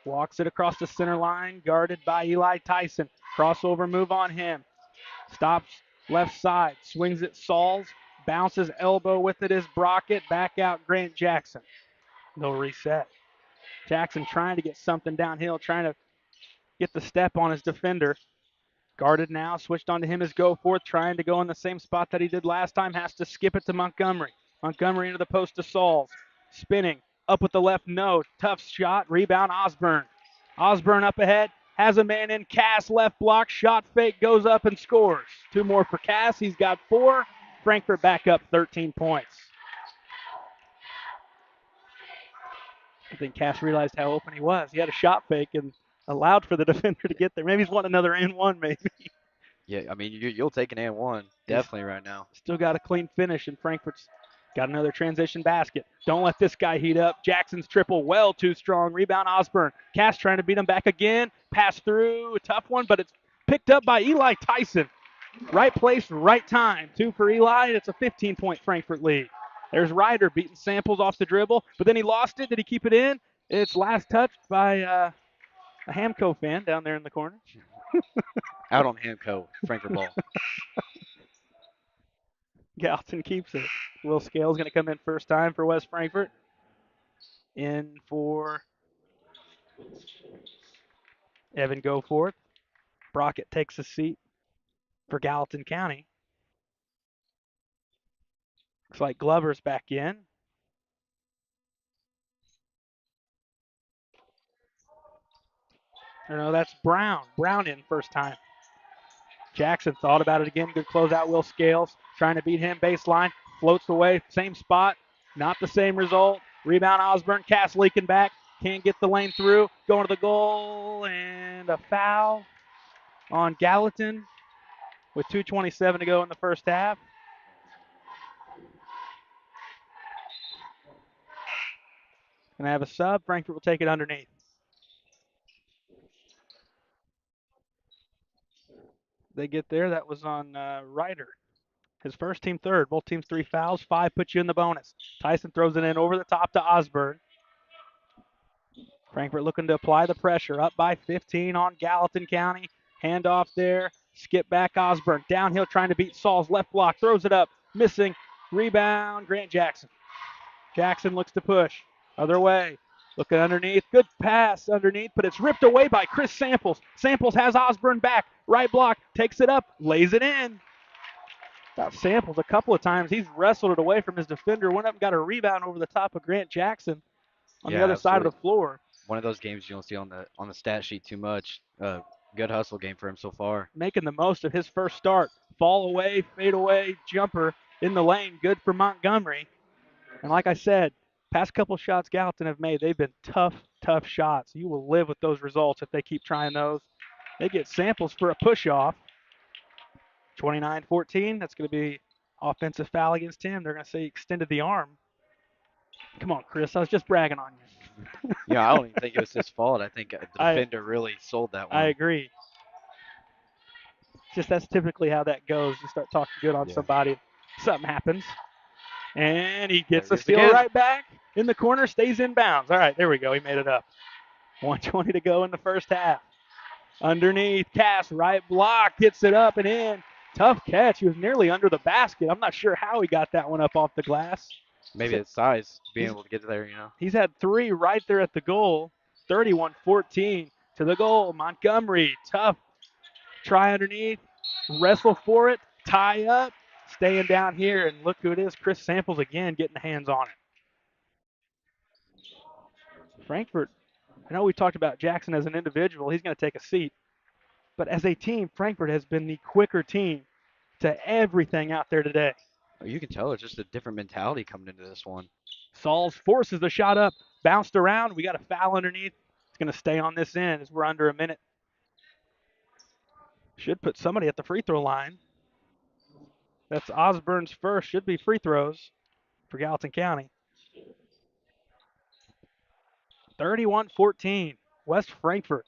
Walks it across the center line, guarded by Eli Tyson. Crossover move on him. Stops left side, swings it Sauls, bounces elbow with it is Brockett. Back out Grant Jackson. No reset. Jackson trying to get something downhill, trying to get the step on his defender. Guarded now, switched onto him as Goforth, trying to go in the same spot that he did last time. Has to skip it to Montgomery. Montgomery into the post to Sauls. Spinning, up with the left, no. Tough shot, rebound Osborne. Osborne up ahead, has a man in. Cass left block, shot fake, goes up and scores. 2 more for Cass, he's got 4. Frankfort back up 13 points. I think Cass realized how open he was. He had a shot fake and allowed for the defender to get there. Maybe he's wanting another and one, maybe. Yeah, you'll take an and one definitely right now. Still got a clean finish, and Frankfort's got another transition basket. Don't let this guy heat up. Jackson's triple well too strong. Rebound Osborne. Cass trying to beat him back again. Pass through, a tough one, but it's picked up by Eli Tyson. Right place, right time. 2 for Eli. It's a 15-point Frankfort lead. There's Ryder beating Samples off the dribble, but then he lost it. Did he keep it in? It's last touched by a Hamco fan down there in the corner. Out on Hamco, Frankfort ball. Gallatin keeps it. Will Scales going to come in first time for West Frankfort. In for Evan Goforth. Brockett takes a seat for Gallatin County. Looks like Glover's back in. Or no, that's Brown. Brown in first time. Jackson thought about it again. Good closeout. Will Scales trying to beat him. Baseline. Floats away. Same spot. Not the same result. Rebound Osborne. Cass leaking back. Can't get the lane through. Going to the goal. And a foul on Gallatin with 2:27 to go in the first half. Gonna have a sub. Frankfort will take it underneath. they get there. That was on Ryder. His first, team third. Both teams 3 fouls. 5 puts you in the bonus. Tyson throws it in over the top to Osborne. Frankfort looking to apply the pressure. Up by 15 on Gallatin County. Handoff there. Skip back Osborne. Downhill trying to beat Saul's left block. Throws it up. Missing. Rebound. Grant Jackson. Jackson looks to push. Other way. Looking underneath. Good pass underneath, but it's ripped away by Chris Samples. Samples has Osborne back. Right block. Takes it up. Lays it in. Got Samples a couple of times. He's wrestled it away from his defender. Went up and got a rebound over the top of Grant Jackson on the other side of the floor. One of those games you don't see on the stat sheet too much. Good hustle game for him so far. Making the most of his first start. Fall away, fade away, jumper in the lane. Good for Montgomery. And like I said, past couple shots Gallatin have made, they've been tough shots. You will live with those results if they keep trying those. They get Samples for a push-off. 29-14. That's going to be offensive foul against him. They're going to say he extended the arm. Come on, Chris. I was just bragging on you. Yeah, I don't even think it was his fault. I think the defender really sold that one. I agree. Just that's typically how that goes. You start talking good on somebody, something happens. And he gets the steal right back in the corner, stays in bounds. All right, there we go. He made it up. 1:20 to go in the first half. Underneath, Cass, right block, gets it up and in. Tough catch. He was nearly under the basket. I'm not sure how he got that one up off the glass. Maybe it's size, being able to get there, He's had 3 right there at the goal. 31-14 to the goal. Montgomery, tough. Try underneath, wrestle for it, tie up, staying down here, and look who it is. Chris Samples again getting the hands on it. Frankfort, I know we talked about Jackson as an individual. He's going to take a seat. But as a team, Frankfort has been the quicker team to everything out there today. You can tell it's just a different mentality coming into this one. Sauls forces the shot up, bounced around. We got a foul underneath. It's going to stay on this end as we're under a minute. Should put somebody at the free throw line. That's Osborne's first. Should be free throws for Gallatin County. 31-14, West Frankfort.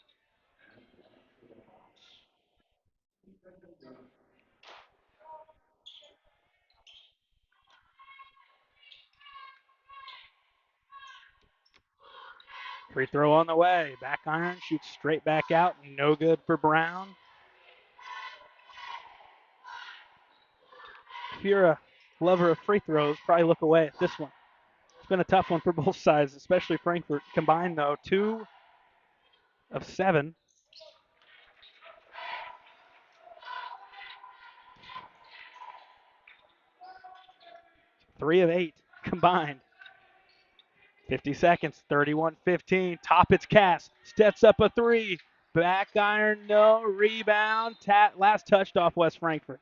Free throw on the way. Back iron, shoots straight back out. No good for Brown. If you're a lover of free throws, probably look away at this one. It's been a tough one for both sides, especially Frankfort. Combined, though, 2 of 7. Three of 8 combined. 50 seconds, 31-15. Toppit's Cass. Steps up a 3. Back iron, no. Rebound. Last touched off West Frankfort.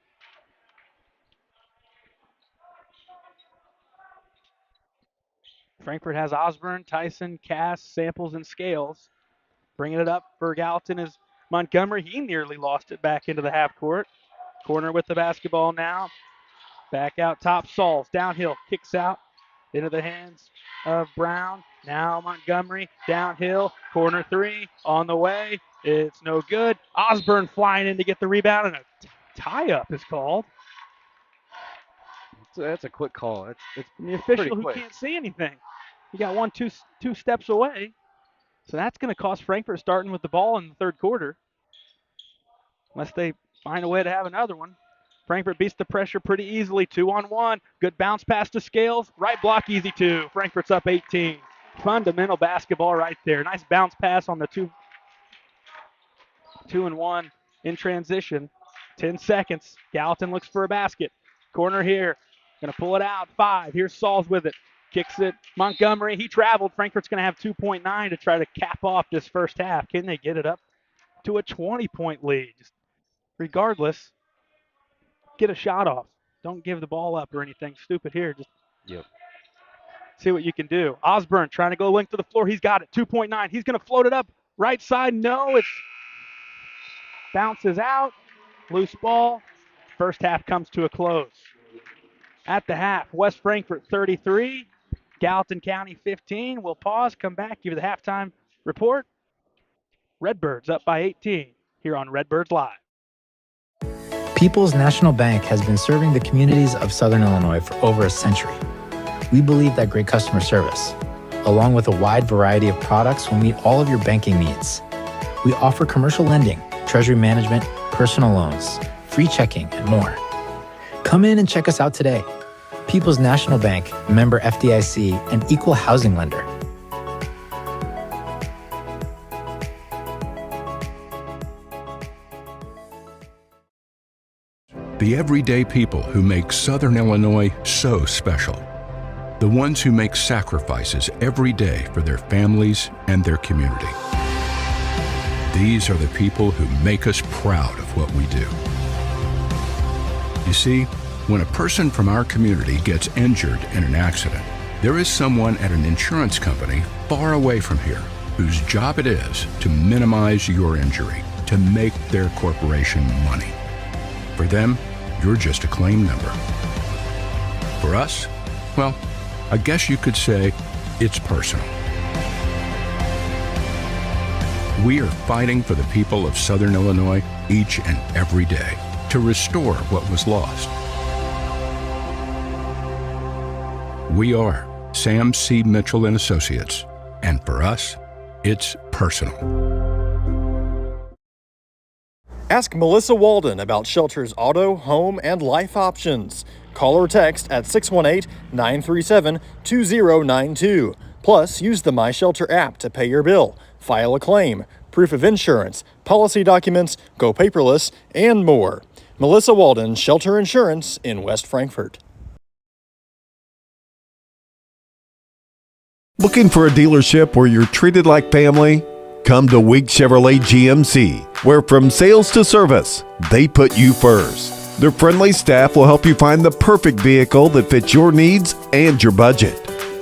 Frankfort has Osborne, Tyson, Cass, Samples, and Scales. Bringing it up for Gallatin is Montgomery. He nearly lost it back into the half court. Corner with the basketball now. Back out top, Sauls. Downhill, kicks out into the hands of Brown. Now Montgomery, downhill, corner 3, on the way. It's no good. Osborne flying in to get the rebound, and a tie-up is called. That's a quick call. It's the official who can't see anything. He got 2 steps away. So that's going to cost Frankfort starting with the ball in the third quarter. Unless they find a way to have another one. Frankfort beats the pressure pretty easily. 2-on-1. Good bounce pass to Scales. Right block, easy 2. Frankfort's up 18. Fundamental basketball right there. Nice bounce pass on the 2-and-1 in transition. 10 seconds. Gallatin looks for a basket. Corner here. Going to pull it out. 5. Here's Sauls with it. Kicks it. Montgomery. He traveled. Frankfort's going to have 2.9 to try to cap off this first half. Can they get it up to a 20-point lead? Just regardless, get a shot off. Don't give the ball up or anything stupid here. Just see what you can do. Osborne trying to go length to the floor. He's got it. 2.9. He's going to float it up. Right side. No. It's bounces out. Loose ball. First half comes to a close. At the half, West Frankfort 33, Gallatin County 15. We'll pause, come back, give you the halftime report. Redbirds up by 18 here on Redbirds Live. People's National Bank has been serving the communities of Southern Illinois for over a century. We believe that great customer service, along with a wide variety of products, will meet all of your banking needs. We offer commercial lending, treasury management, personal loans, free checking, and more. Come in and check us out today. People's National Bank, member FDIC, and equal housing lender. The everyday people who make Southern Illinois so special. The ones who make sacrifices every day for their families and their community. These are the people who make us proud of what we do. You see, when a person from our community gets injured in an accident, there is someone at an insurance company far away from here whose job it is to minimize your injury, to make their corporation money. For them, you're just a claim number. For us, well, I guess you could say it's personal. We are fighting for the people of Southern Illinois each and every day to restore what was lost. We are Sam C. Mitchell and Associates, and for us, it's personal. Ask Melissa Walden about Shelter's auto, home, and life options. Call or text at 618-937-2092. Plus, use the My Shelter app to pay your bill, file a claim, proof of insurance, policy documents, go paperless, and more. Melissa Walden, Shelter Insurance in West Frankfort. Looking for a dealership where you're treated like family? Come to Week Chevrolet GMC, where from sales to service, they put you first. Their friendly staff will help you find the perfect vehicle that fits your needs and your budget.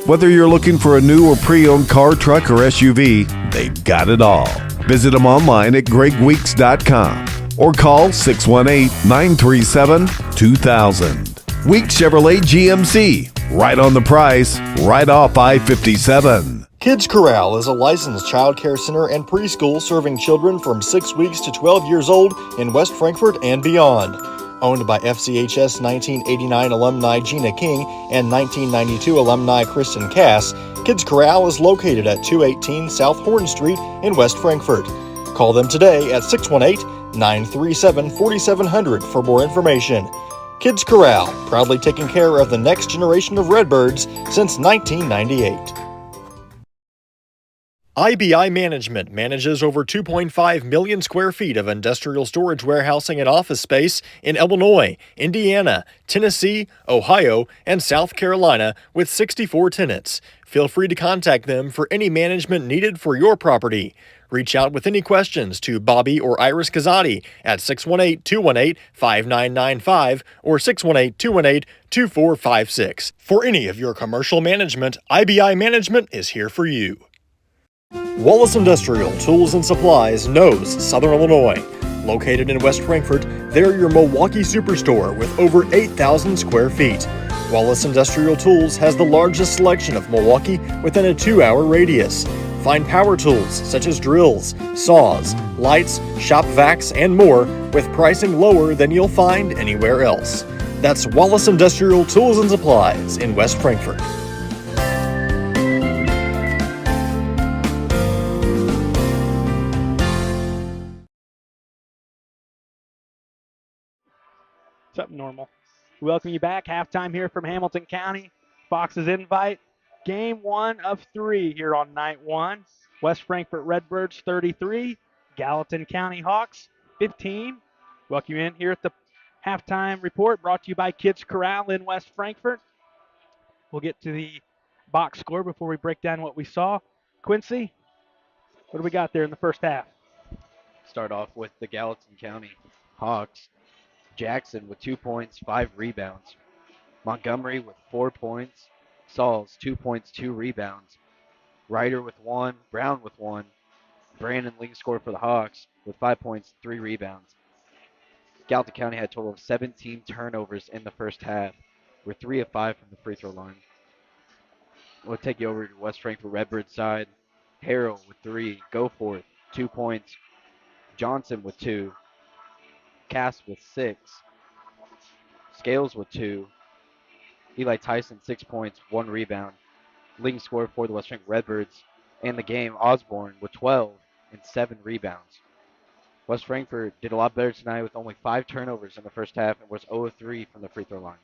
Whether you're looking for a new or pre-owned car, truck, or SUV, they've got it all. Visit them online at gregweeks.com or call 618-937-2000. Week Chevrolet GMC, right on the price, right off I-57. Kids Corral is a licensed child care center and preschool serving children from 6 weeks to 12 years old in West Frankfort and beyond. Owned by FCHS 1989 alumni Gina King and 1992 alumni Kristen Cass, Kids Corral is located at 218 South Horn Street in West Frankfort. Call them today at 618-937-4700 for more information. Kids Corral, proudly taking care of the next generation of Redbirds since 1998. IBI Management manages over 2.5 million square feet of industrial storage, warehousing, and office space in Illinois, Indiana, Tennessee, Ohio, and South Carolina with 64 tenants. Feel free to contact them for any management needed for your property. Reach out with any questions to Bobby or Iris Kazadi at 618-218-5995 or 618-218-2456. For any of your commercial management, IBI Management is here for you. Wallace Industrial Tools and Supplies knows Southern Illinois. Located in West Frankfort, they're your Milwaukee superstore with over 8,000 square feet. Wallace Industrial Tools has the largest selection of Milwaukee within a 2-hour radius. Find power tools such as drills, saws, lights, shop vacs, and more with pricing lower than you'll find anywhere else. That's Wallace Industrial Tools and Supplies in West Frankfort. What's up, Normal? We welcome you back. Halftime here from Hamilton County. Fox's Invite. Game 1 of 3 here on night 1. West Frankfort Redbirds 33. Gallatin County Hawks 15. Welcome you in here at the halftime report brought to you by Kids Corral in West Frankfort. We'll get to the box score before we break down what we saw. Quincy, what do we got there in the first half? Start off with the Gallatin County Hawks. Jackson with 2 points, 5 rebounds. Montgomery with 4 points. Sauls, 2 points, 2 rebounds. Ryder with 1. Brown with 1. Brandon Lee scored for the Hawks with 5 points, 3 rebounds. Gallatin County had a total of 17 turnovers in the first half. We're 3 of 5 from the free throw line. We'll take you over to West Frankfort Redbird side. Harrell with 3. Goforth, 2 points. Johnson with 2. Cass with 6. Scales with 2. Eli Tyson 6 points, 1 rebound. Leading scorer for the West Frankfort Redbirds. And the game, Osborne with 12 and 7 rebounds. West Frankfort did a lot better tonight with only 5 turnovers in the first half and was 0 of 3 from the free throw line.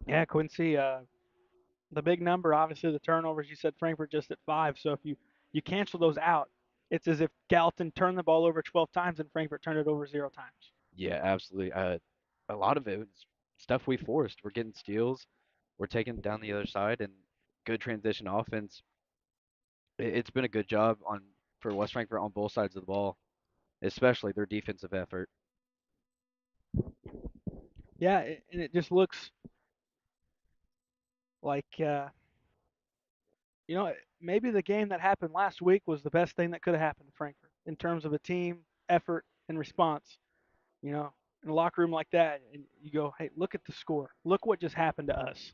Yeah, Quincy, the big number, obviously the turnovers. You said Frankfurt just at 5, so if you cancel those out, it's as if Gallatin turned the ball over 12 times and Frankfurt turned it over 0 times. Yeah, absolutely. A lot of it was stuff we forced. We're getting steals. We're taking down the other side and good transition offense. It's been a good job on for West Frankfort on both sides of the ball, especially their defensive effort. Yeah, and it just looks like maybe the game that happened last week was the best thing that could have happened to Frankfurt in terms of a team effort and response. In a locker room like that, and you go, hey, look at the score. Look what just happened to us.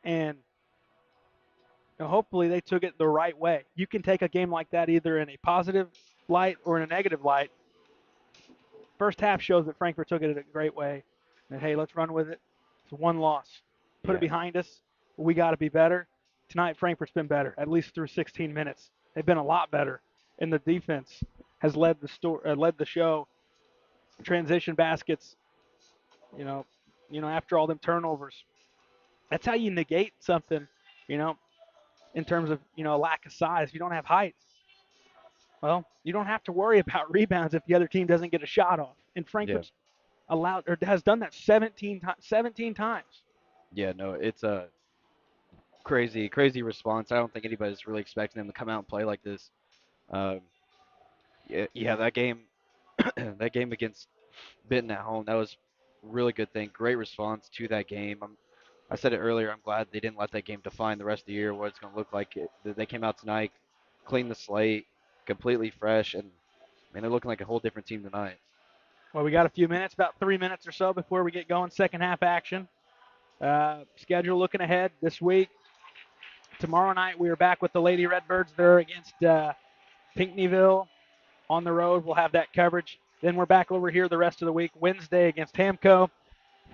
And hopefully they took it the right way. You can take a game like that either in a positive light or in a negative light. First half shows that Frankfurt took it in a great way. And hey, let's run with it. It's one loss. Put it Yeah, behind us. We got to be better. Tonight, Frankfurt's been better, at least through 16 minutes. They've been a lot better. And the defense has led the show. Transition baskets, you know, after all them turnovers. That's how you negate something, you know, in terms of, a lack of size. If you don't have height, well, you don't have to worry about rebounds if the other team doesn't get a shot off. And yeah, Frankfurt's allowed or has done that 17 times. yeah. No, it's a crazy, crazy response. I don't think anybody's really expecting them to come out and play like this. Um, yeah, that game, that game against Benton at home, that was a really good thing. Great response to that game. I said it earlier. I'm glad they didn't let that game define the rest of the year, what it's going to look like. They came out tonight, cleaned the slate, completely fresh, and man, they're looking like a whole different team tonight. Well, we got a few minutes, about 3 minutes or so before we get going. Second half action. Schedule looking ahead this week. Tomorrow night we are back with the Lady Redbirds. They're against Pinckneyville on the road. We'll have that coverage. Then we're back over here the rest of the week. Wednesday against Hamco.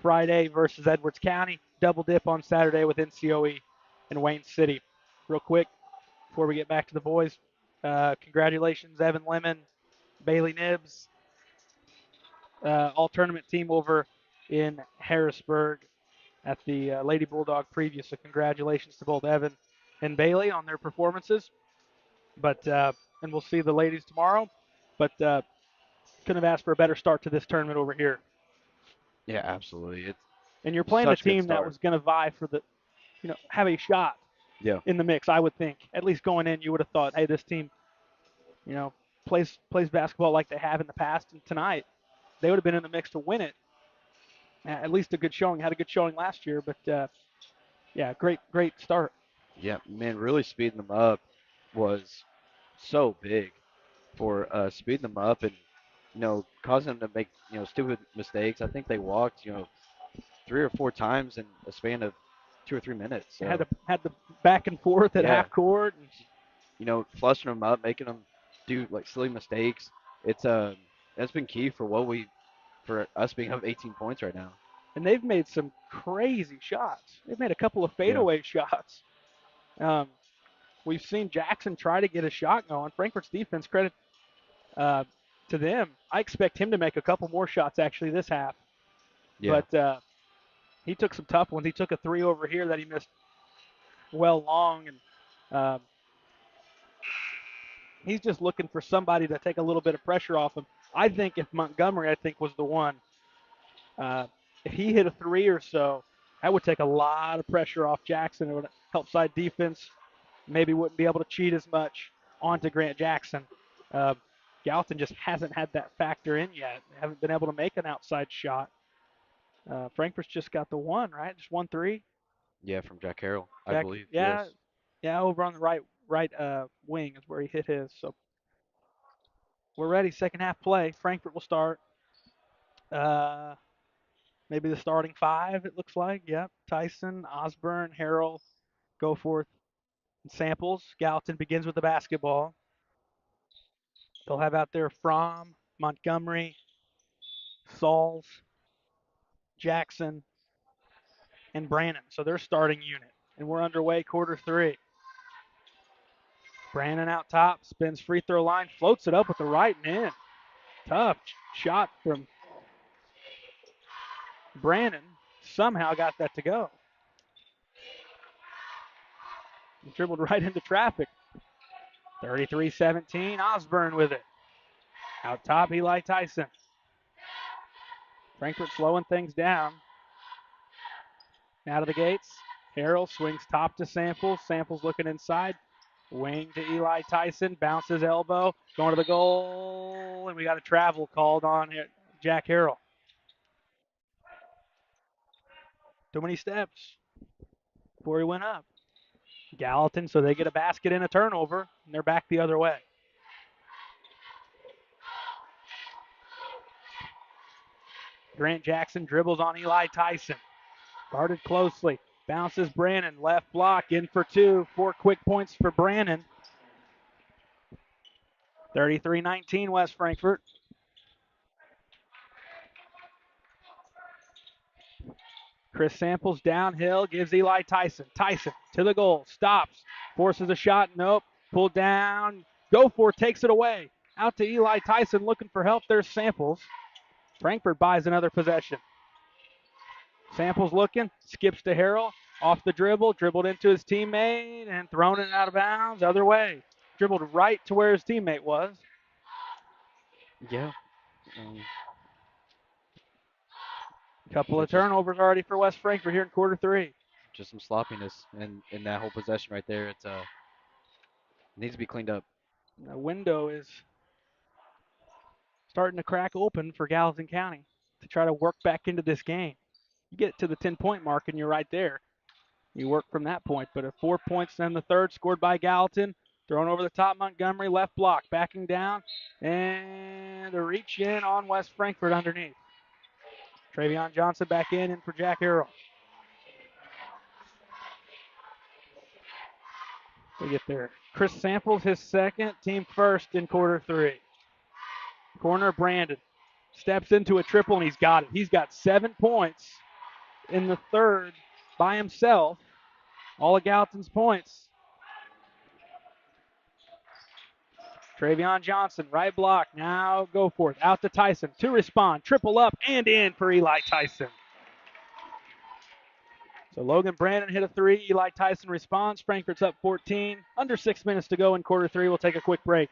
Friday versus Edwards County. Double dip on Saturday with NCOE in Wayne City. Real quick before we get back to the boys. Congratulations, Evan Lemon, Bailey Nibbs, all tournament team over in Harrisburg at the Lady Bulldog preview. So congratulations to both Evan and Bailey on their performances. But and we'll see the ladies tomorrow. But couldn't have asked for a better start to this tournament over here. Yeah, absolutely. It's And you're playing a such a good team that start. was going to vie for the, have a shot Yeah, in the mix. I would think, at least going in, you would have thought, hey, this team, you know, plays basketball like they have in the past, and tonight they would have been in the mix to win it. At least a good showing. Had a good showing last year, but yeah, great start. yeah, man, really speeding them up was so big for speeding them up and causing them to make stupid mistakes. I think they walked 3 or 4 times in a span of 2 or 3 minutes. Had So the back and forth at yeah, half court. And, flushing them up, making them do like silly mistakes. It's that's been key for us being up 18 points right now. and they've made some crazy shots. They've made a couple of Yeah, fadeaway shots. Um, we've seen Jackson try to get a shot going. Frankfurt's defense, credit uh, to them. I expect him to make a couple more shots actually this half. yeah, But he took some tough ones. He took a three over here that he missed well long, and um, he's just looking for somebody to take a little bit of pressure off him. I think if Montgomery, was the one. If he hit a three or so, that would take a lot of pressure off Jackson. It would help side defense. Maybe wouldn't be able to cheat as much onto Grant Jackson. Uh, Gallatin just hasn't had that factor in yet. They haven't been able to make an outside shot. Frankfurt's just got the one, right? Just 1-3. yeah. From Jack Harrell, I Jack, believe. yeah, Yes. yeah, over on the right wing is where he hit his. So we're ready. Second half play. Frankfurt will start. Uh, maybe the starting five. It looks like. Yep. Tyson, Osborne, Harrell, Goforth, and Samples. Gallatin begins with the basketball. They'll have out there Fromm, Montgomery, Sauls, Jackson, and Brannon. So they're starting unit. And we're underway quarter 3. Brannon out top, spins free throw line, floats it up with the right and in. Tough shot from Brannon. Somehow got that to go. He dribbled right into traffic. 33-17, Osborne with it. Out top, Eli Tyson. Frankfort slowing things down. Out of the gates, Harrell swings top to Samples. Samples looking inside. Wing to Eli Tyson, bounces elbow, going to the goal, and we got a travel called on Jack Harrell. Too many steps before he went up. Gallatin, so they get a basket and a turnover, and they're back the other way. Grant Jackson dribbles on Eli Tyson. Guarded closely. Bounces Brannon. Left block in for 2. 4 quick points for Brannon. 33-19 West Frankfort. Chris Samples downhill, gives Eli Tyson. Tyson to the goal, stops, forces a shot, nope, pulled down, Goforth takes it away. Out to Eli Tyson looking for help, there's Samples. Frankfort buys another possession. Samples looking, skips to Harrell, off the dribble, dribbled into his teammate and thrown it out of bounds, other way. Dribbled right to where his teammate was. Yeah. Couple of turnovers already for West Frankfort here in quarter 3. Just some sloppiness in that whole possession right there. It needs to be cleaned up. The window is starting to crack open for Gallatin County to try to work back into this game. You get to the 10-point mark and you're right there. You work from that point, but 4 points in the third scored by Gallatin. Thrown over the top, Montgomery, left block, backing down, and a reach in on West Frankfort underneath. Travion Johnson back in for Jack Harrell. We get there. Chris Samples, his second, team first in quarter 3. Corner, Brandon. Steps into a triple, and he's got it. He's got 7 points in the third by himself. All of Gallatin's points. Travion Johnson, right block. Now Goforth. Out to Tyson to respond. Triple up and in for Eli Tyson. So Logan Brandon hit a 3. Eli Tyson responds. Frankfort's up 14. Under 6 minutes to go in quarter 3. We'll take a quick break.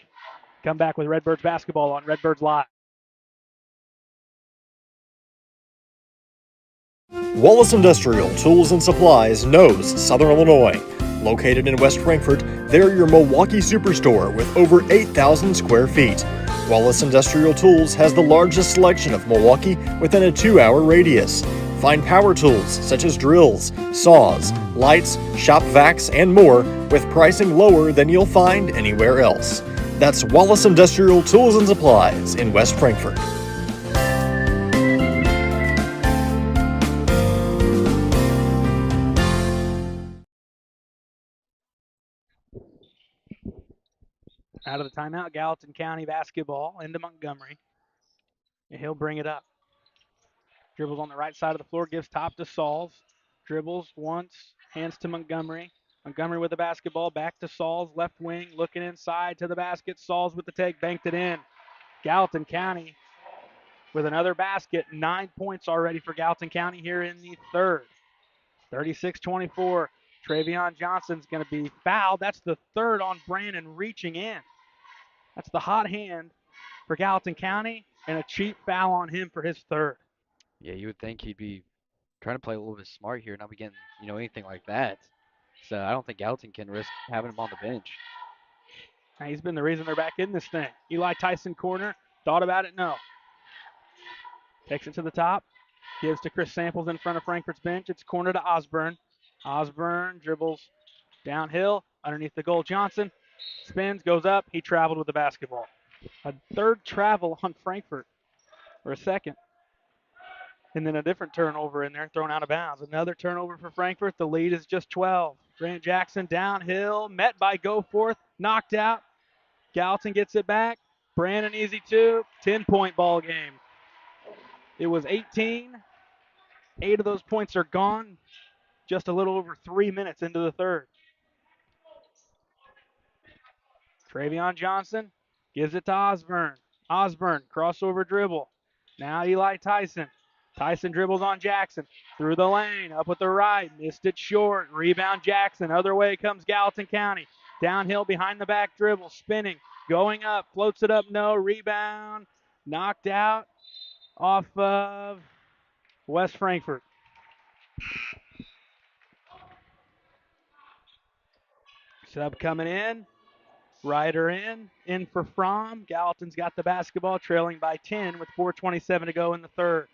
Come back with Redbirds basketball on Redbirds Live. Wallace Industrial Tools and Supplies knows Southern Illinois. Located in West Frankfort, they're your Milwaukee superstore with over 8,000 square feet. Wallace Industrial Tools has the largest selection of Milwaukee within a 2-hour radius. Find power tools such as drills, saws, lights, shop vacs, and more with pricing lower than you'll find anywhere else. That's Wallace Industrial Tools and Supplies in West Frankfort. Out of the timeout, Gallatin County basketball into Montgomery. And he'll bring it up. Dribbles on the right side of the floor, gives top to Sauls. Dribbles once, hands to Montgomery. Montgomery with the basketball, back to Sauls, left wing, looking inside to the basket. Sauls with the take, banked it in. Gallatin County with another basket. 9 points already for Gallatin County here in the third. 36-24. Travion Johnson's going to be fouled. That's the third on Brandon reaching in. That's the hot hand for Gallatin County, and a cheap foul on him for his third. Yeah, you would think he'd be trying to play a little bit smart here, not be getting, anything like that. So I don't think Gallatin can risk having him on the bench. Now, he's been the reason they're back in this thing. Eli Tyson corner. Thought about it? No. Takes it to the top. Gives to Chris Samples in front of Frankfort's bench. It's corner to Osborne. Osborne dribbles downhill underneath the goal. Johnson spins, goes up. He traveled with the basketball. A third travel on Frankfort, or a second. And then a different turnover in there, thrown out of bounds. Another turnover for Frankfort. The lead is just 12. Grant Jackson downhill, met by Goforth, knocked out. Gallatin gets it back. Brandon easy two. 10-point ball game. It was 18. 8 of those points are gone. Just a little over 3 minutes into the third. Travion Johnson gives it to Osborne. Osborne, crossover dribble. Now Eli Tyson. Tyson dribbles on Jackson. Through the lane, up with the right. Missed it short. Rebound Jackson. Other way comes Gallatin County. Downhill behind the back dribble. Spinning. Going up. Floats it up. No. Rebound. Knocked out off of West Frankfort. Sub coming in. Ryder in for Fromm. Gallatin's got the basketball, trailing by 10 with 4:27 to go in the third.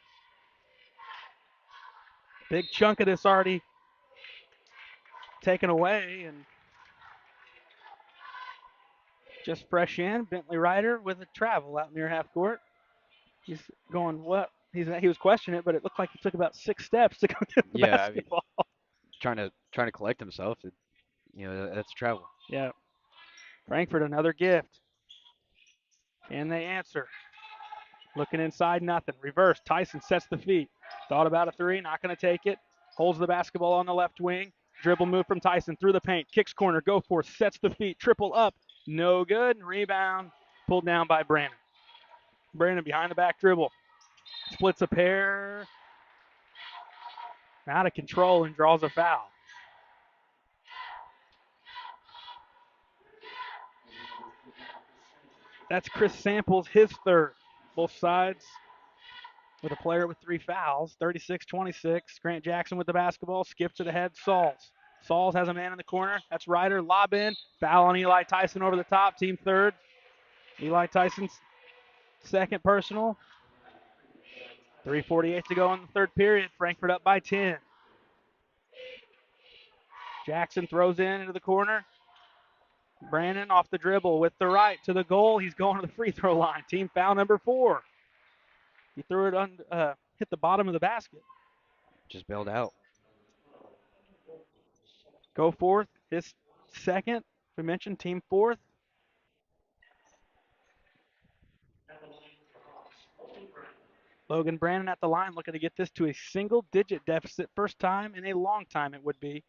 Big chunk of this already taken away, and just fresh in. Bentley Ryder with a travel out near half court. He's going what? He was questioning it, but it looked like he took about 6 steps to go get the Yeah, basketball. trying to collect himself. That's travel. Yeah. Frankfort, another gift. Can they answer? Looking inside, nothing. Reverse. Tyson sets the feet. Thought about a three, not going to take it. Holds the basketball on the left wing. Dribble move from Tyson through the paint. Kicks corner, go for it, sets the feet. Triple up. No good. Rebound. Pulled down by Brandon. Brandon behind the back dribble. Splits a pair. Out of control and draws a foul. That's Chris Samples, his third. Both sides with a player with 3 fouls. 36-26. Grant Jackson with the basketball. Skips it ahead. Sauls has a man in the corner. That's Ryder. Lob in. Foul on Eli Tyson over the top. Team third. Eli Tyson's second personal. 3:48 to go in the third period. Frankfort up by 10. Jackson throws into the corner. Brandon off the dribble with the right to the goal. He's going to the free throw line. Team foul number 4. He threw it on, hit the bottom of the basket. Just bailed out. Go forth. His second. We mentioned team fourth. Logan Brandon at the line looking to get this to a single-digit deficit. First time in a long time it would be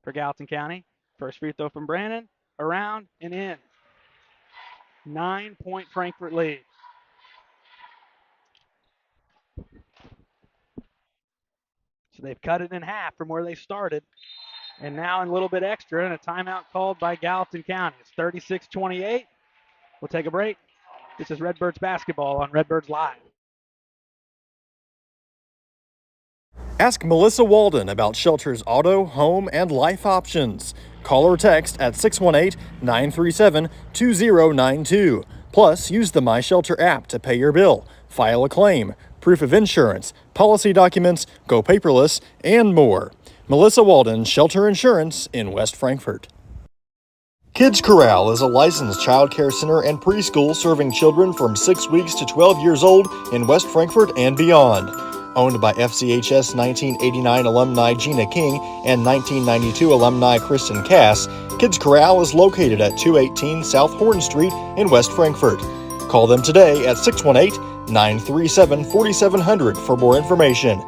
for Gallatin County. First free throw from Brandon. Around and in. 9-point Frankfort lead. So they've cut it in half from where they started. And now in a little bit extra and a timeout called by Gallatin County. It's 36-28. We'll take a break. This is Redbirds basketball on Redbirds Live. Ask Melissa Walden about Shelter's auto, home, and life options. Call or text at 618-937-2092. Plus, use the My Shelter app to pay your bill, file a claim, proof of insurance, policy documents, go paperless, and more. Melissa Walden, Shelter Insurance in West Frankfort. Kids Corral is a licensed child care center and preschool serving children from 6 weeks to 12 years old in West Frankfort and beyond. Owned by FCHS 1989 alumni Gina King and 1992 alumni Kristen Cass, Kids Corral is located at 218 South Horn Street in West Frankfort. Call them today at 618-937-4700 for more information.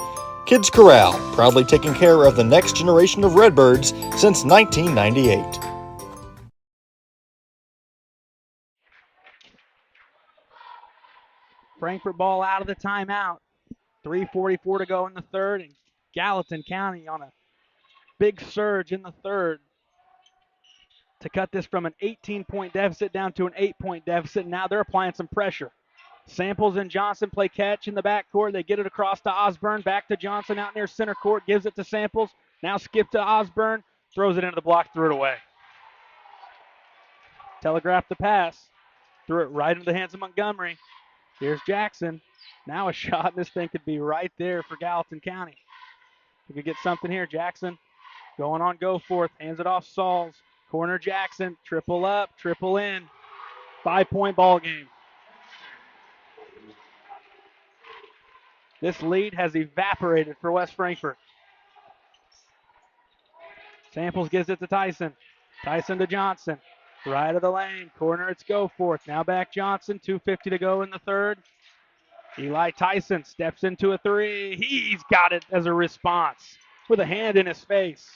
Kids Corral, proudly taking care of the next generation of Redbirds since 1998. Frankfort ball out of the timeout. 3:44 to go in the third, and Gallatin County on a big surge in the third to cut this from an 18-point deficit down to an 8-point deficit. Now they're applying some pressure. Samples and Johnson play catch in the backcourt. They get it across to Osborne. Back to Johnson out near center court. Gives it to Samples. Now skip to Osborne. Throws it into the block. Threw it away. Telegraphed the pass. Threw it right into the hands of Montgomery. Here's Jackson. Now a shot, and this thing could be right there for Gallatin County. We could get something here. Jackson going on go forth. Hands it off Sauls. Corner Jackson. Triple up, triple in. 5-point ball game. This lead has evaporated for West Frankfort. Samples gives it to Tyson. Tyson to Johnson. Right of the lane. Corner, it's Goforth. Now back Johnson. 2:50 to go in the third. Eli Tyson steps into a three. He's got it as a response with a hand in his face.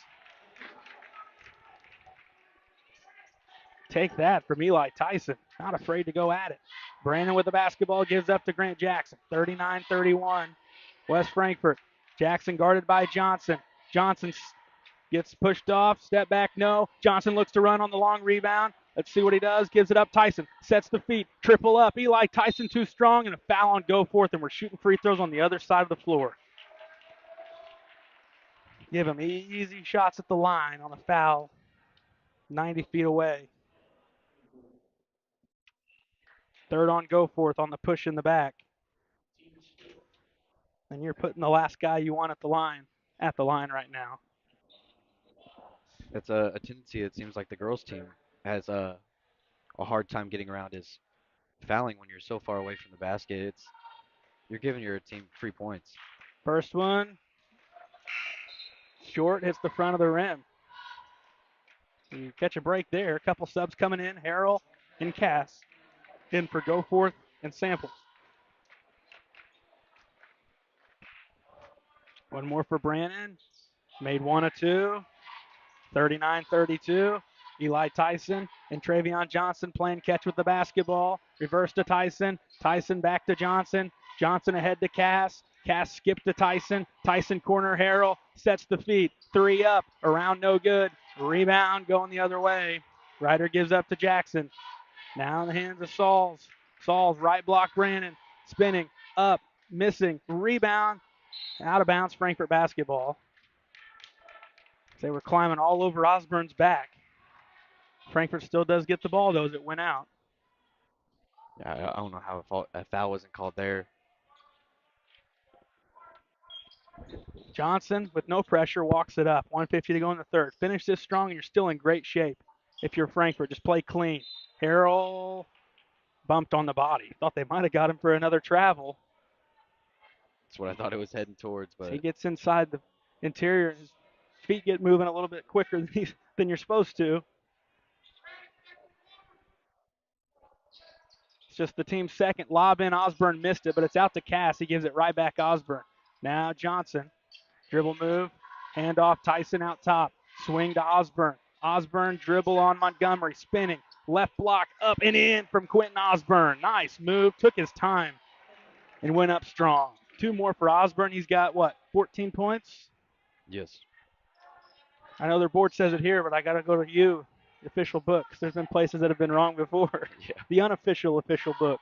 Take that from Eli Tyson. Not afraid to go at it. Brandon with the basketball gives up to Grant Jackson. 39-31. West Frankfort. Jackson guarded by Johnson. Johnson gets pushed off. Step back, no. Johnson looks to run on the long rebound. Let's see what he does. Gives it up. Tyson sets the feet. Triple up. Eli Tyson too strong, and a foul on Goforth, and we're shooting free throws on the other side of the floor. Give him easy shots at the line on a foul 90 feet away. Third on Goforth on the push in the back. And you're putting the last guy you want at the line right now. That's a tendency. It seems like the girls' team has a hard time getting around is fouling when you're so far away from the basket. You're giving your team free points. First one, short, hits the front of the rim. You catch a break there. A couple subs coming in. Harrell and Cass in for Goforth and Samples. One more for Brandon. Made one of two. 39-32. Eli Tyson and Travion Johnson playing catch with the basketball. Reverse to Tyson. Tyson back to Johnson. Johnson ahead to Cass. Cass skipped to Tyson. Tyson corner Harrell. Sets the feet. Three up. Around no good. Rebound going the other way. Ryder gives up to Jackson. Now in the hands of Sauls. Sauls right block Brandon. Spinning. Up. Missing. Rebound. Out of bounds. Frankfort basketball. They were climbing all over Osborne's back. Frankfort still does get the ball, though, as it went out. Yeah, I don't know how a foul wasn't called there. Johnson, with no pressure, walks it up. 1:50 to go in the third. Finish this strong, and you're still in great shape. If you're Frankfort, just play clean. Harrell bumped on the body. Thought they might have got him for another travel. That's what I thought it was heading towards, but He gets inside the interior. His feet get moving a little bit quicker than you're supposed to. It's just the team's second lob in. Osborne missed it, but it's out to Cass. He gives it right back Osborne. Now Johnson. Dribble move. Handoff. Tyson out top. Swing to Osborne. Osborne dribble on Montgomery. Spinning. Left block up and in from Quentin Osborne. Nice move. Took his time and went up strong. Two more for Osborne. He's got, 14 points? yes. I know their board says it here, but I got to go to you, the official book, because there's been places that have been wrong before. Yeah. The unofficial official book.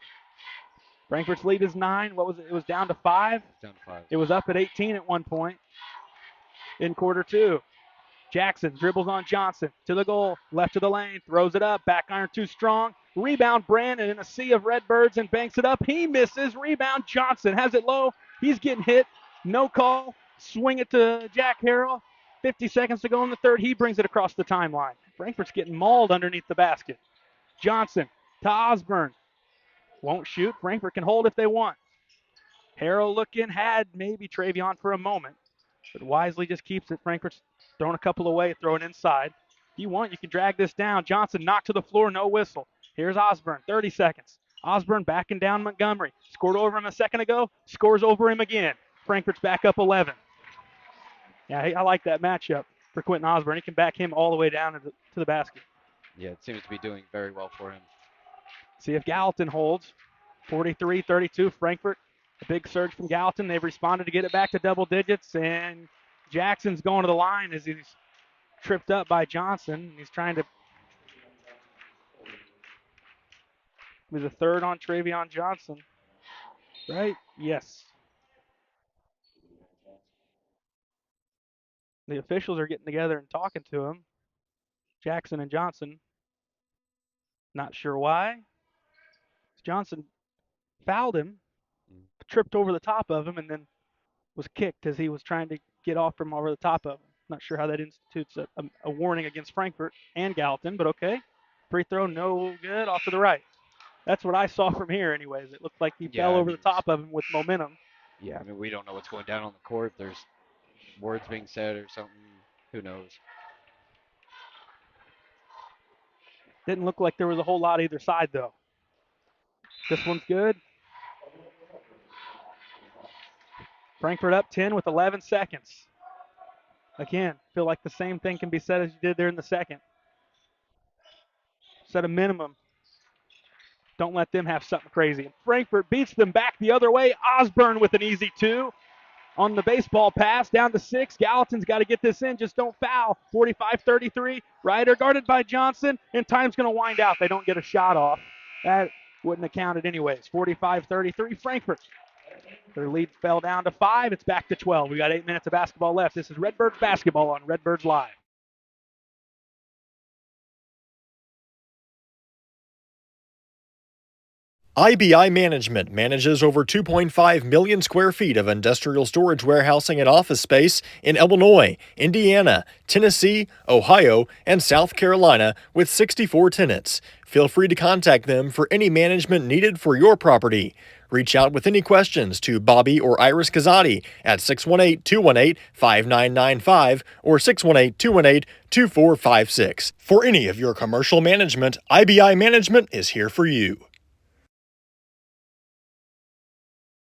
Frankfurt's lead is 9. What was it? It was down to 5. Down to 5. It was up at 18 at one point in quarter 2. Jackson dribbles on Johnson to the goal, left to the lane, throws it up, back iron too strong. Rebound Brandon in a sea of Redbirds and banks it up. He misses. Rebound Johnson has it low. He's getting hit. No call. Swing it to Jack Harrell. 50 seconds to go in the third. He brings it across the timeline. Frankfurt's getting mauled underneath the basket. Johnson to Osborne. Won't shoot. Frankfurt can hold if they want. Harrell looking, had maybe Travion for a moment, but wisely just keeps it. Frankfurt's throwing a couple away, throwing inside. If you want, you can drag this down. Johnson knocked to the floor, no whistle. Here's Osborne, 30 seconds. Osborne backing down Montgomery. Scored over him a second ago, scores over him again. Frankfurt's back up 11. Yeah, I like that matchup for Quentin Osborne. He can back him all the way down to the basket. Yeah, it seems to be doing very well for him. See if Gallatin holds. 43-32, Frankfurt. A big surge from Gallatin. They've responded to get it back to double digits, and Jackson's going to the line as he's tripped up by Johnson. He's trying to with a third on Travion Johnson. Right? Yes. The officials are getting together and talking to him. Jackson and Johnson. Not sure why. Johnson fouled him, tripped over the top of him, and then was kicked as he was trying to get off from over the top of him. Not sure how that institutes a warning against Frankfurt and Gallatin, but okay. Free throw, no good, off to the right. That's what I saw from here anyways. It looked like he fell over the top of him with momentum. Yeah, I mean, we don't know what's going down on the court. There's words being said or something. Who knows? Didn't look like there was a whole lot either side, though. This one's good. Frankfort up 10 with 11 seconds. Again, feel like the same thing can be said as you did there in the second. Set a minimum. Don't let them have something crazy. Frankfort beats them back the other way. Osborne with an easy 2 on the baseball pass down to 6. Gallatin's got to get this in. Just don't foul. 45-33. Ryder guarded by Johnson, and time's going to wind out. They don't get a shot off. That wouldn't have counted anyways. 45-33 Frankfort. Their lead fell down to 5. It's back to 12. We got 8 minutes of basketball left. This is Redbirds basketball on Redbirds Live. IBI Management manages over 2.5 million square feet of industrial storage, warehousing, and office space in Illinois, Indiana, Tennessee, Ohio, and South Carolina with 64 tenants. Feel free to contact them for any management needed for your property. Reach out with any questions to Bobby or Iris Kazadi at 618-218-5995 or 618-218-2456. For any of your commercial management, IBI Management is here for you.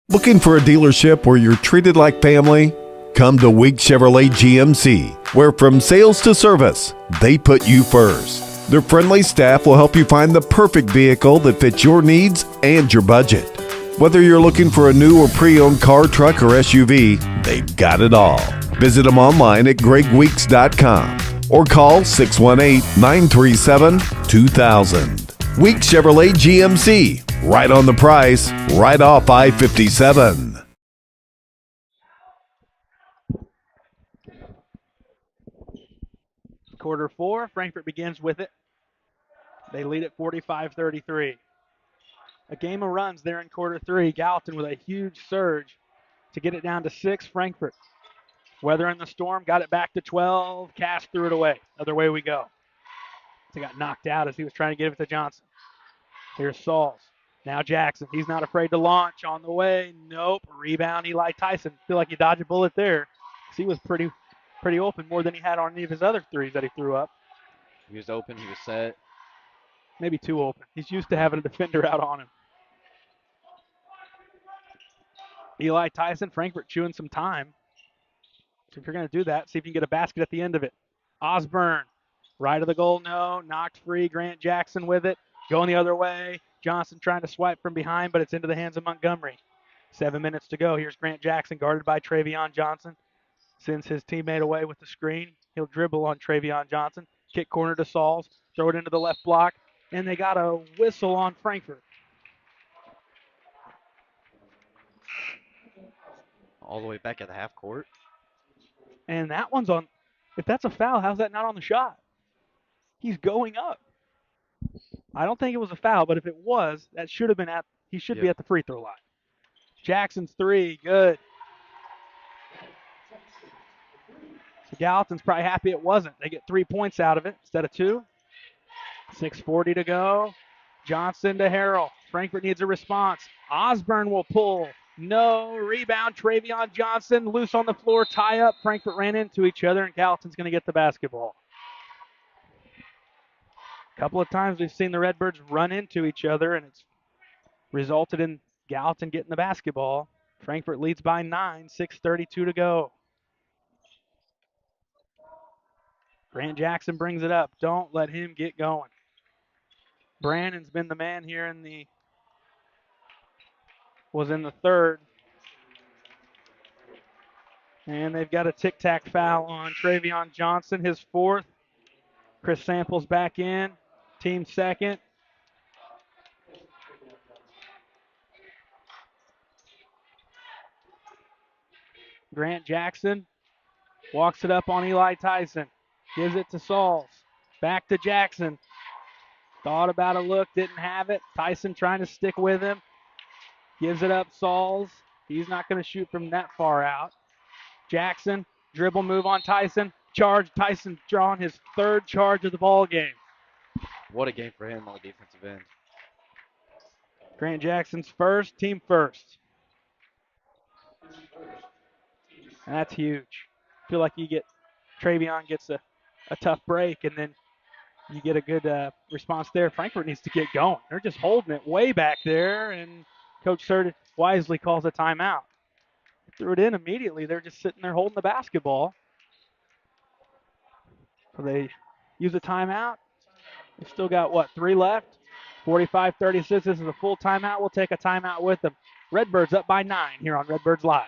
Looking for a dealership where you're treated like family? Come to Week Chevrolet GMC, where from sales to service, they put you first. Their friendly staff will help you find the perfect vehicle that fits your needs and your budget. Whether you're looking for a new or pre-owned car, truck, or SUV, they've got it all. Visit them online at gregweeks.com or call 618-937-2000. Week Chevrolet GMC. Right on the price, right off I-57. Quarter 4, Frankfort begins with it. They lead at 45-33. A game of runs there in quarter 3. Gallatin with a huge surge to get it down to 6. Frankfort, weathering the storm, got it back to 12. Cash threw it away. Other way we go. He got knocked out as he was trying to give it to Johnson. Here's Sauls. Now Jackson. He's not afraid to launch on the way. Nope. Rebound, Eli Tyson. Feel like he dodged a bullet there. He was pretty open, more than he had on any of his other threes that he threw up. He was open. He was set. Maybe too open. He's used to having a defender out on him. Eli Tyson, Frankfort chewing some time. So if you're going to do that, see if you can get a basket at the end of it. Osborne, right of the goal, no. Knocked free. Grant Jackson with it. Going the other way. Johnson trying to swipe from behind, but it's into the hands of Montgomery. 7 minutes to go. Here's Grant Jackson guarded by Travion Johnson. Sends his teammate away with the screen. He'll dribble on Travion Johnson. Kick corner to Sauls. Throw it into the left block. And they got a whistle on Frankfort. All the way back at the half court. And that one's on. If that's a foul, how's that not on the shot? He's going up. I don't think it was a foul, but if it was, that should have been he should be at the free throw line. Jackson's 3, good. So Gallatin's probably happy it wasn't. They get 3 points out of it instead of 2. 6:40 to go. Johnson to Harrell. Frankfort needs a response. Osborne will pull. No. Rebound. Travion Johnson loose on the floor. Tie up. Frankfort ran into each other, and Gallatin's going to get the basketball. A couple of times we've seen the Redbirds run into each other, and it's resulted in Gallatin getting the basketball. Frankfort leads by 9. 6:32 to go. Grant Jackson brings it up. Don't let him get going. Brannon's been the man here in the third. And they've got a tic-tac foul on Travion Johnson, his 4th. Chris Samples back in, team 2nd. Grant Jackson walks it up on Eli Tyson. Gives it to Sauls. Back to Jackson. Thought about a look, didn't have it. Tyson trying to stick with him. Gives it up, Sauls. He's not going to shoot from that far out. Jackson, dribble move on Tyson. Charge, Tyson drawing his 3rd charge of the ball game. What a game for him on the defensive end. Grant Jackson's 1st, team 1st. And that's huge. I feel like Travion gets a tough break, and then you get a good response there. Frankfort needs to get going. They're just holding it way back there, and Coach Surt wisely calls a timeout. Threw it in immediately. They're just sitting there holding the basketball. So they use a timeout. They've still got, 3 left? 45-36. This is a full timeout. We'll take a timeout with them. Redbirds up by 9 here on Redbirds Live.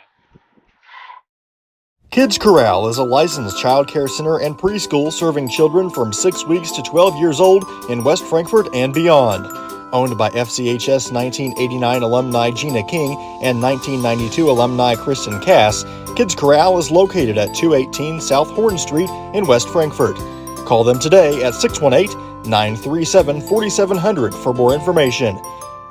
Kids Corral is a licensed child care center and preschool serving children from 6 weeks to 12 years old in West Frankfort and beyond. Owned by FCHS 1989 alumni Gina King and 1992 alumni Kristen Cass, Kids Corral is located at 218 South Horn Street in West Frankfort. Call them today at 618-937-4700 for more information.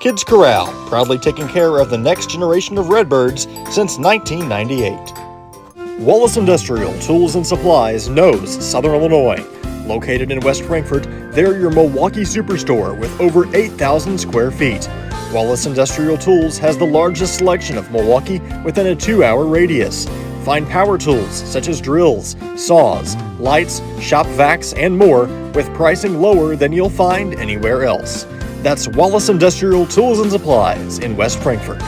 Kids Corral, proudly taking care of the next generation of Redbirds since 1998. Wallace Industrial Tools and Supplies knows Southern Illinois. Located in West Frankfort, they're your Milwaukee superstore with over 8,000 square feet. Wallace Industrial Tools has the largest selection of Milwaukee within a 2-hour radius. Find power tools such as drills, saws, lights, shop vacs, and more with pricing lower than you'll find anywhere else. That's Wallace Industrial Tools and Supplies in West Frankfort.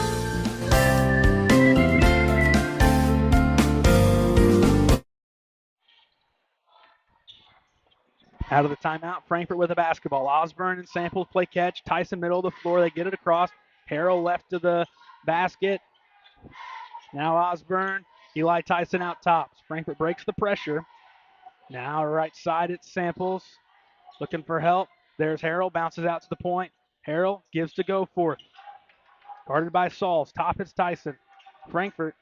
Out of the timeout, Frankfort with a basketball. Osborne and Samples play catch. Tyson middle of the floor. They get it across. Harrell left to the basket. Now Osborne. Eli Tyson out top. Frankfort breaks the pressure. Now right side it's Samples. Looking for help. There's Harrell. Bounces out to the point. Harrell gives to Goforth. Guarded by Sauls. Top it's Tyson. Frankfort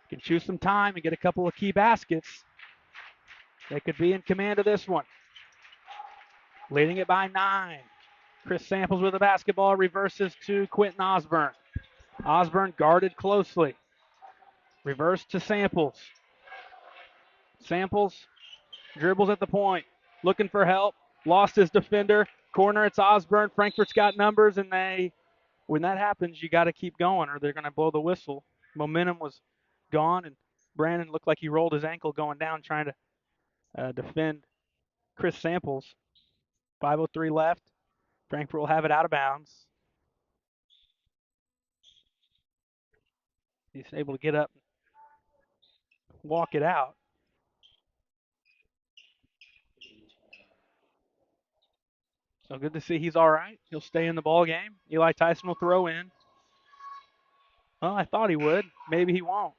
can choose some time and get a couple of key baskets. They could be in command of this one. Leading it by 9. Chris Samples with the basketball. Reverses to Quentin Osborne. Osborne guarded closely. Reverse to Samples. Samples dribbles at the point. Looking for help. Lost his defender. Corner, it's Osborne. Frankfort's got numbers, and when that happens, you got to keep going or they're going to blow the whistle. Momentum was gone, and Brandon looked like he rolled his ankle going down trying to defend Chris Samples. 5:03 left. Frankfort will have it out of bounds. He's able to get up, walk it out. So good to see he's all right. He'll stay in the ball game. Eli Tyson will throw in. Well, I thought he would. Maybe he won't.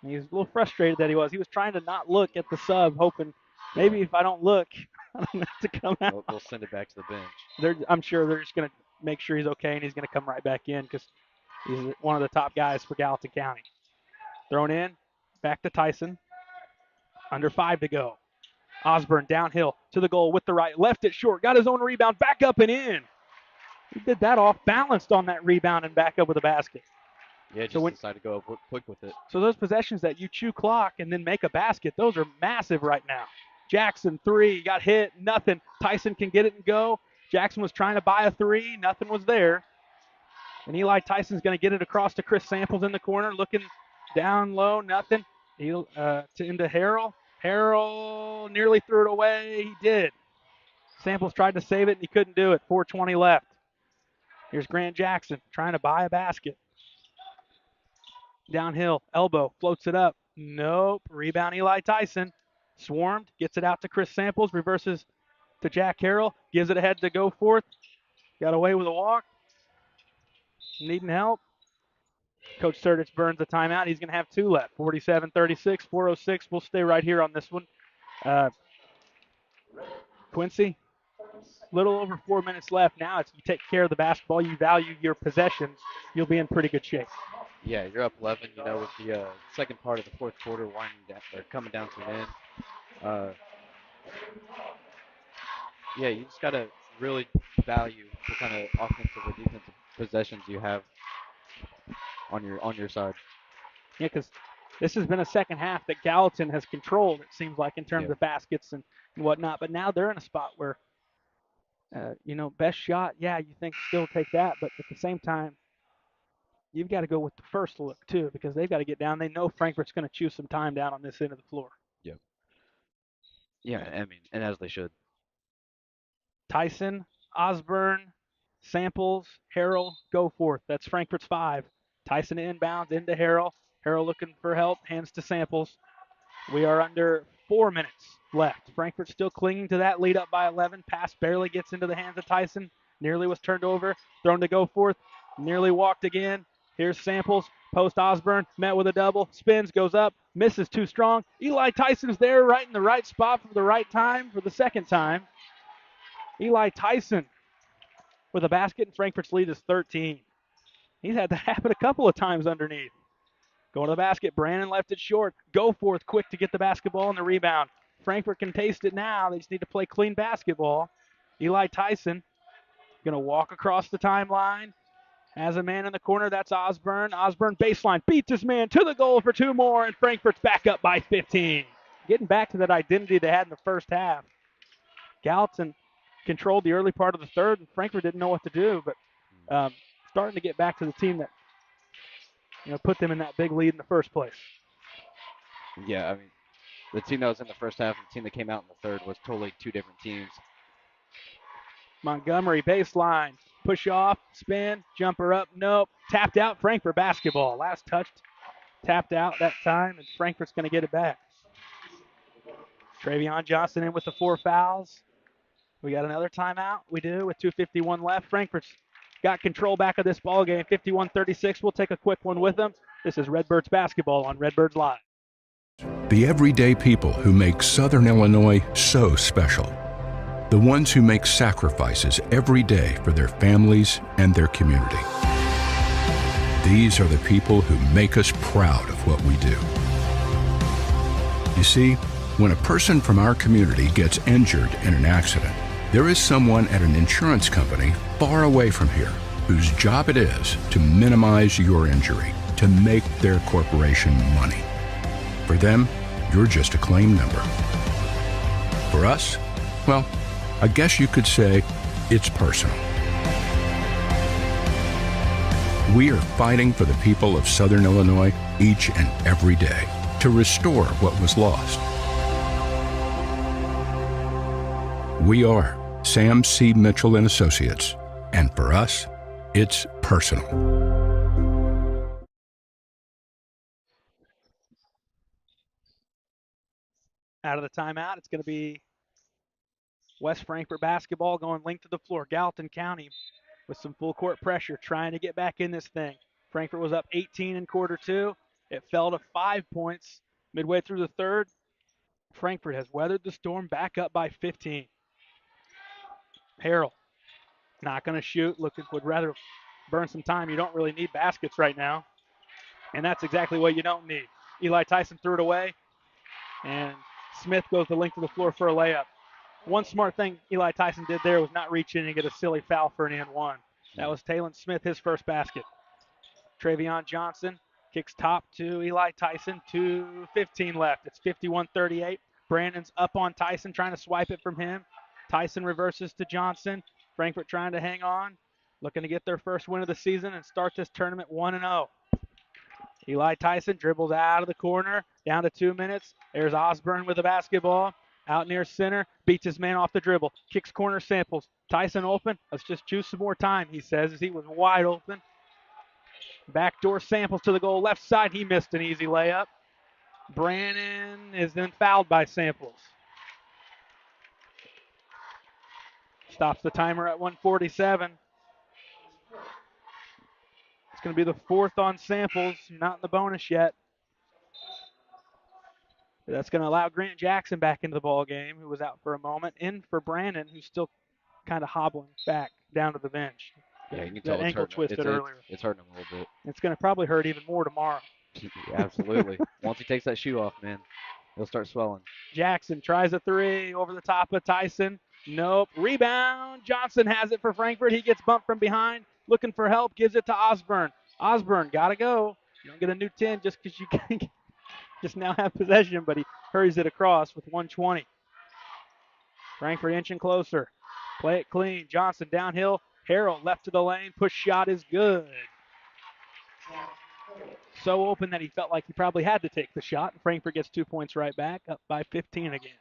He's a little frustrated that he was. He was trying to not look at the sub, hoping maybe if I don't look, I don't have to come out. They'll send it back to the bench. I'm sure they're just going to make sure he's okay, and he's going to come right back in because he's one of the top guys for Gallatin County. Thrown in, back to Tyson. Under 5 to go. Osborne downhill to the goal with the right. Left it short. Got his own rebound. Back up and in. He did that off balanced on that rebound and back up with a basket. Yeah, just decided to go quick with it. So those possessions that you chew clock and then make a basket, those are massive right now. Jackson, 3, got hit, nothing. Tyson can get it and go. Jackson was trying to buy a 3, nothing was there. And Eli Tyson's going to get it across to Chris Samples in the corner, looking down low, nothing. Into Harrell. Harrell nearly threw it away. He did. Samples tried to save it, and he couldn't do it. 4:20 left. Here's Grant Jackson trying to buy a basket. Downhill, elbow, floats it up. Nope. Rebound, Eli Tyson. Swarmed, gets it out to Chris Samples, reverses to Jack Harrell, gives it ahead to Goforth. Got away with a walk. Needing help. Coach Sertich burns the timeout. He's going to have 2 left. 47-36, 4:06. We'll stay right here on this one. Quincy, little over 4 minutes left now. If you take care of the basketball, you value your possessions, you'll be in pretty good shape. Yeah, you're up 11, with the second part of the fourth quarter winding down, or coming down to an end. Yeah, you just got to really value what kind of offensive or defensive possessions you have on your side. Yeah, because this has been a second half that Gallatin has controlled, it seems like, in terms of baskets and whatnot. But now they're in a spot where, best shot, yeah, you think still take that. But at the same time, you've got to go with the first look, too, because they've got to get down. They know Frankfort's going to chew some time down on this end of the floor. Yep. Yeah, I mean, and as they should. Tyson, Osborne, Samples, Harrell, Goforth. That's Frankfurt's 5. Tyson inbounds into Harrell. Harrell looking for help, hands to Samples. We are under 4 minutes left. Frankfurt still clinging to that lead up by 11. Pass barely gets into the hands of Tyson. Nearly was turned over. Thrown to Goforth. Nearly walked again. Here's Samples. Post Osborne. Met with a double. Spins. Goes up. Misses too strong. Eli Tyson's there right in the right spot for the right time for the second time. Eli Tyson with a basket, and Frankfurt's lead is 13. He's had that happen a couple of times underneath. Going to the basket. Brandon left it short. Goforth quick to get the basketball and the rebound. Frankfurt can taste it now. They just need to play clean basketball. Eli Tyson going to walk across the timeline. Has a man in the corner. That's Osborne. Osborne baseline. Beats his man to the goal for 2 more, and Frankfurt's back up by 15. Getting back to that identity they had in the first half. Gallatin controlled the early part of the third, and Frankfurt didn't know what to do, but starting to get back to the team that put them in that big lead in the first place. Yeah, I mean, the team that was in the first half and the team that came out in the third was totally two different teams. Montgomery baseline, push off, spin, jumper up, nope. Tapped out, Frankfurt basketball. Last touched, tapped out that time, and Frankfurt's going to get it back. Travion Johnson in with the 4 fouls. We got another timeout. We do with 2:51 left. Frankfurt's got control back of this ball game. 51-36. We'll take a quick one with them. This is Redbirds basketball on Redbirds Live. The everyday people who make Southern Illinois so special. The ones who make sacrifices every day for their families and their community. These are the people who make us proud of what we do. You see, when a person from our community gets injured in an accident, there is someone at an insurance company far away from here whose job it is to minimize your injury, to make their corporation money. For them, you're just a claim number. For us, well, I guess you could say it's personal. We are fighting for the people of Southern Illinois each and every day to restore what was lost. We are Sam C. Mitchell and Associates, and for us, it's personal. Out of the timeout, it's going to be West Frankfort basketball going length of the floor. Gallatin County with some full court pressure trying to get back in this thing. Frankfort was up 18 in quarter 2. It fell to 5 points midway through the third. Frankfort has weathered the storm, back up by 15. Harrell not going to shoot. Would rather burn some time. You don't really need baskets right now. And that's exactly what you don't need. Eli Tyson threw it away. And Smith goes the length of the floor for a layup. One smart thing Eli Tyson did there was not reach in and get a silly foul for an and one. That was Talon Smith, his first basket. Travion Johnson kicks top to Eli Tyson. 2:15 left. It's 51-38. Brandon's up on Tyson, trying to swipe it from him. Tyson reverses to Johnson. Frankfort trying to hang on, looking to get their first win of the season and start this tournament 1-0. Eli Tyson dribbles out of the corner, down to 2 minutes. There's Osborne with the basketball. Out near center, beats his man off the dribble. Kicks corner, Samples. Tyson open. Let's just choose some more time, he says, as he was wide open. Backdoor Samples to the goal, left side. He missed an easy layup. Brannon is then fouled by Samples. Stops the timer at 1:47. It's going to be the 4th on Samples, not in the bonus yet. That's going to allow Grant Jackson back into the ball game, who was out for a moment. In for Brandon, who's still kind of hobbling back down to the bench. Yeah, you can tell that ankle twisted earlier. It's hurting him a little bit. It's going to probably hurt even more tomorrow. Absolutely. Once he takes that shoe off, man, he'll start swelling. Jackson tries a 3 over the top of Tyson. Nope. Rebound. Johnson has it for Frankfort. He gets bumped from behind. Looking for help. Gives it to Osborne. Osborne got to go. You don't get a new 10 just because you can just now have possession, but he hurries it across with 1:20. Frankfort inching closer. Play it clean. Johnson downhill. Harrell left to the lane. Push shot is good. So open that he felt like he probably had to take the shot. Frankfort gets 2 points right back, up by 15 again.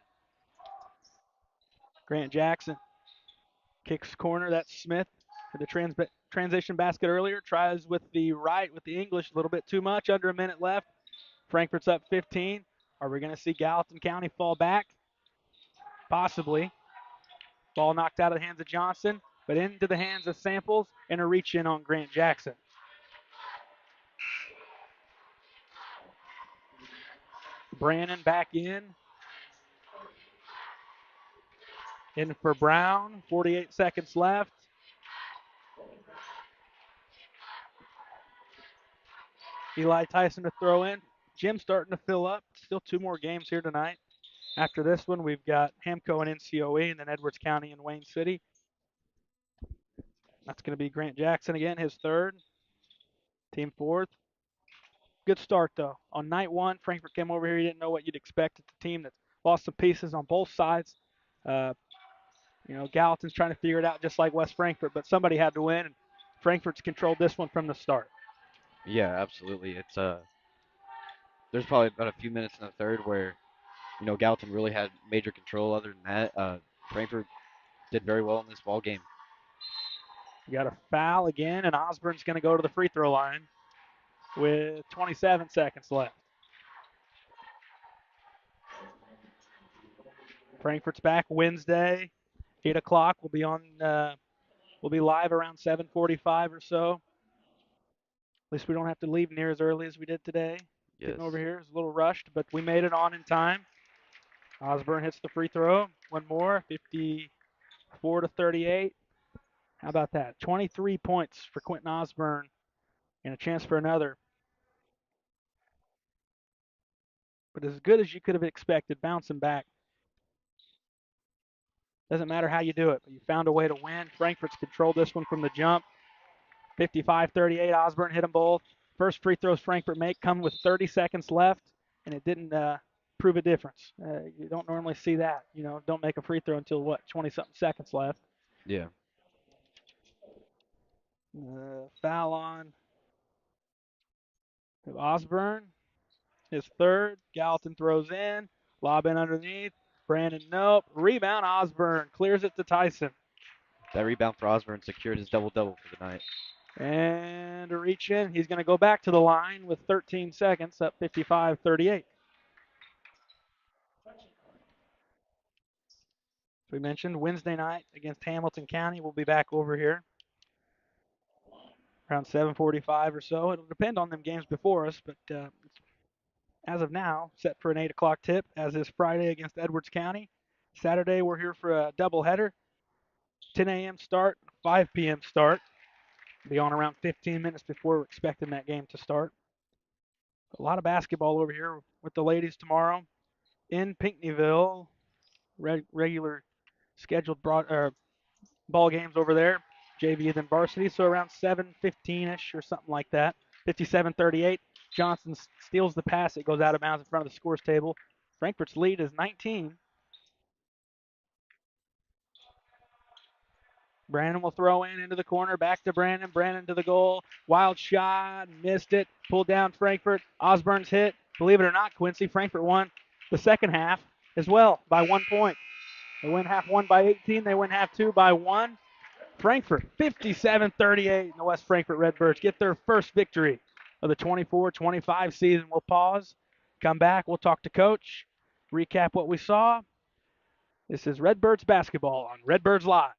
Grant Jackson kicks corner. That's Smith for the transition basket earlier. Tries with the right with the English, a little bit too much. Under a minute left. Frankfort's up 15. Are we going to see Gallatin County fall back? Possibly. Ball knocked out of the hands of Johnson, but into the hands of Samples, and a reach in on Grant Jackson. Brannon back in. In for Brown, 48 seconds left. Eli Tyson to throw in. Gym's starting to fill up. Still 2 more games here tonight. After this one, we've got Hamco and NCOE, and then Edwards County and Wayne City. That's going to be Grant Jackson again, his 3rd. Team 4th. Good start, though. On night 1, Frankfort came over here. You didn't know what you'd expect. It's a team that's lost some pieces on both sides. Gallatin's trying to figure it out just like West Frankfort, but somebody had to win, and Frankfort's controlled this one from the start. Yeah, absolutely. It's there's probably about a few minutes in the 3rd where, Gallatin really had major control. Other than that, Frankfort did very well in this ball game. We got a foul again, and Osborne's going to go to the free throw line with 27 seconds left. Frankfort's back Wednesday, 8 o'clock. We'll be on. We'll be live around 7:45 or so. At least we don't have to leave near as early as we did today. Yes. Getting over here is a little rushed, but we made it on in time. Osborne hits the free throw. One more, 54-38. How about that? 23 points for Quentin Osborne and a chance for another. But as good as you could have expected, bouncing back. Doesn't matter how you do it, but you found a way to win. Frankfort's controlled this one from the jump. 55-38, Osborne hit them both. First free throws Frankfort make come with 30 seconds left, and it didn't prove a difference. You don't normally see that. Don't make a free throw until, 20-something seconds left. Yeah. Foul on Osborne, his 3rd. Gallatin throws in. Lob in underneath. Brandon, nope. Rebound, Osborne. Clears it to Tyson. That rebound for Osborne secured his double-double for the night. And a reach in. He's going to go back to the line with 13 seconds, up 55-38. We mentioned Wednesday night against Hamilton County. We'll be back over here around 7:45 or so. It'll depend on them games before us, but as of now, set for an 8 o'clock tip, as is Friday against Edwards County. Saturday, we're here for a doubleheader. 10 a.m. start, 5 p.m. start. Be on around 15 minutes before we're expecting that game to start. A lot of basketball over here with the ladies tomorrow in Pinckneyville. Regular scheduled ball games over there. JV then varsity, so around 7:15-ish or something like that. 57-38. Johnson steals the pass. It goes out of bounds in front of the scores table. Frankfort's lead is 19. Brandon will throw into the corner. Back to Brandon. Brandon to the goal. Wild shot. Missed it. Pulled down Frankfort. Osborne's hit. Believe it or not, Quincy, Frankfort won the second half as well by 1 point. They win half 1 by 18. They win half 2 by 1. Frankfort 57-38. And the West Frankfort Redbirds get their first victory of the 24-25 season. We'll pause. Come back. We'll talk to Coach. Recap what we saw. This is Redbirds basketball on Redbirds Live.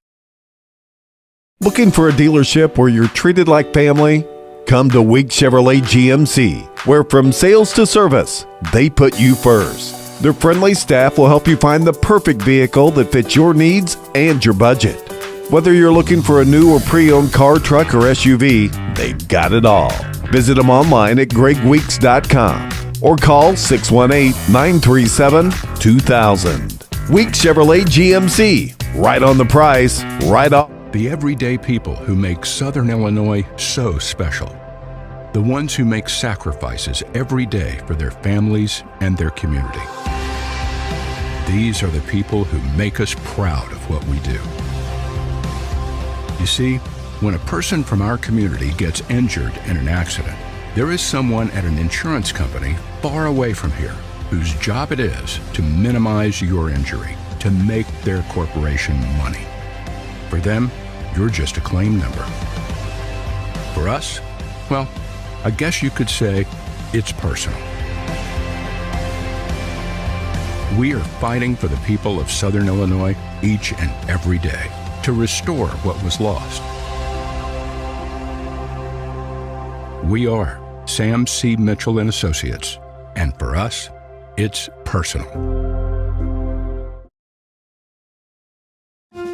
Looking for a dealership where you're treated like family? Come to Week Chevrolet GMC, where from sales to service, they put you first. Their friendly staff will help you find the perfect vehicle that fits your needs and your budget. Whether you're looking for a new or pre-owned car, truck, or SUV, they've got it all. Visit them online at gregweeks.com or call 618-937-2000. Week Chevrolet GMC, right on the price, right off. The everyday people who make Southern Illinois so special. The ones who make sacrifices every day for their families and their community. These are the people who make us proud of what we do. You see, when a person from our community gets injured in an accident, there is someone at an insurance company far away from here whose job it is to minimize your injury. to make their corporation money. For them, you're just a claim number. For us, well, I guess you could say it's personal. We are fighting for the people of Southern Illinois each and every day to restore what was lost. We are Sam C. Mitchell and Associates, and for us, it's personal.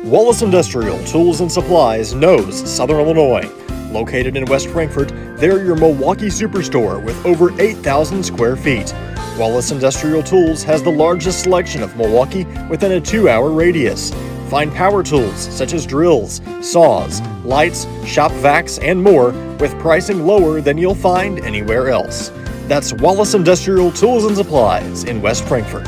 Wallace Industrial Tools and Supplies knows Southern Illinois. Located in West Frankfort, they're your Milwaukee superstore with over 8,000 square feet. Wallace Industrial Tools has the largest selection of Milwaukee within a 2-hour radius. Find power tools such as drills, saws, lights, shop vacs, and more with pricing lower than you'll find anywhere else. That's Wallace Industrial Tools and Supplies in West Frankfort.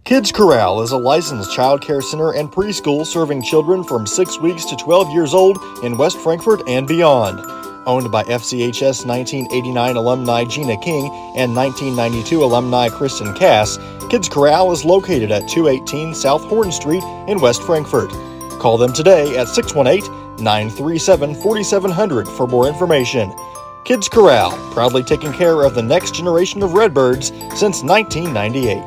Kids Corral is a licensed child care center and preschool serving children from 6 weeks to 12 years old in West Frankfort and beyond. Owned by FCHS 1989 alumni Gina King and 1992 alumni Kristen Cass, Kids Corral is located at 218 South Horn Street in West Frankfort. Call them today at 618-937-4700 for more information. Kids Corral, proudly taking care of the next generation of Redbirds since 1998.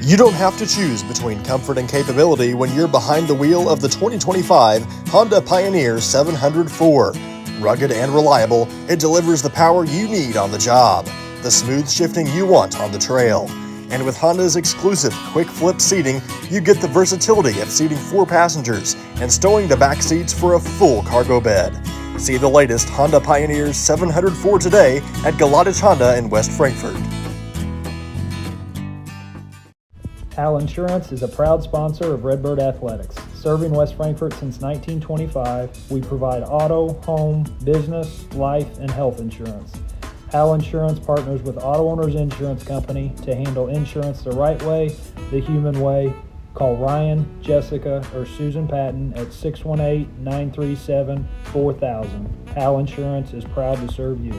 You don't have to choose between comfort and capability when you're behind the wheel of the 2025 Honda Pioneer 704. Rugged and reliable, it delivers the power you need on the job, the smooth shifting you want on the trail. And with Honda's exclusive quick flip seating, you get the versatility of seating 4 passengers and stowing the back seats for a full cargo bed. See the latest Honda Pioneer 704 today at Gallatin Honda in West Frankfort. Al Insurance is a proud sponsor of Redbird Athletics. Serving West Frankfort since 1925, we provide auto, home, business, life, and health insurance. Al Insurance partners with Auto Owners Insurance Company to handle insurance the right way, the human way. Call Ryan, Jessica, or Susan Patton at 618-937-4000. Al Insurance is proud to serve you.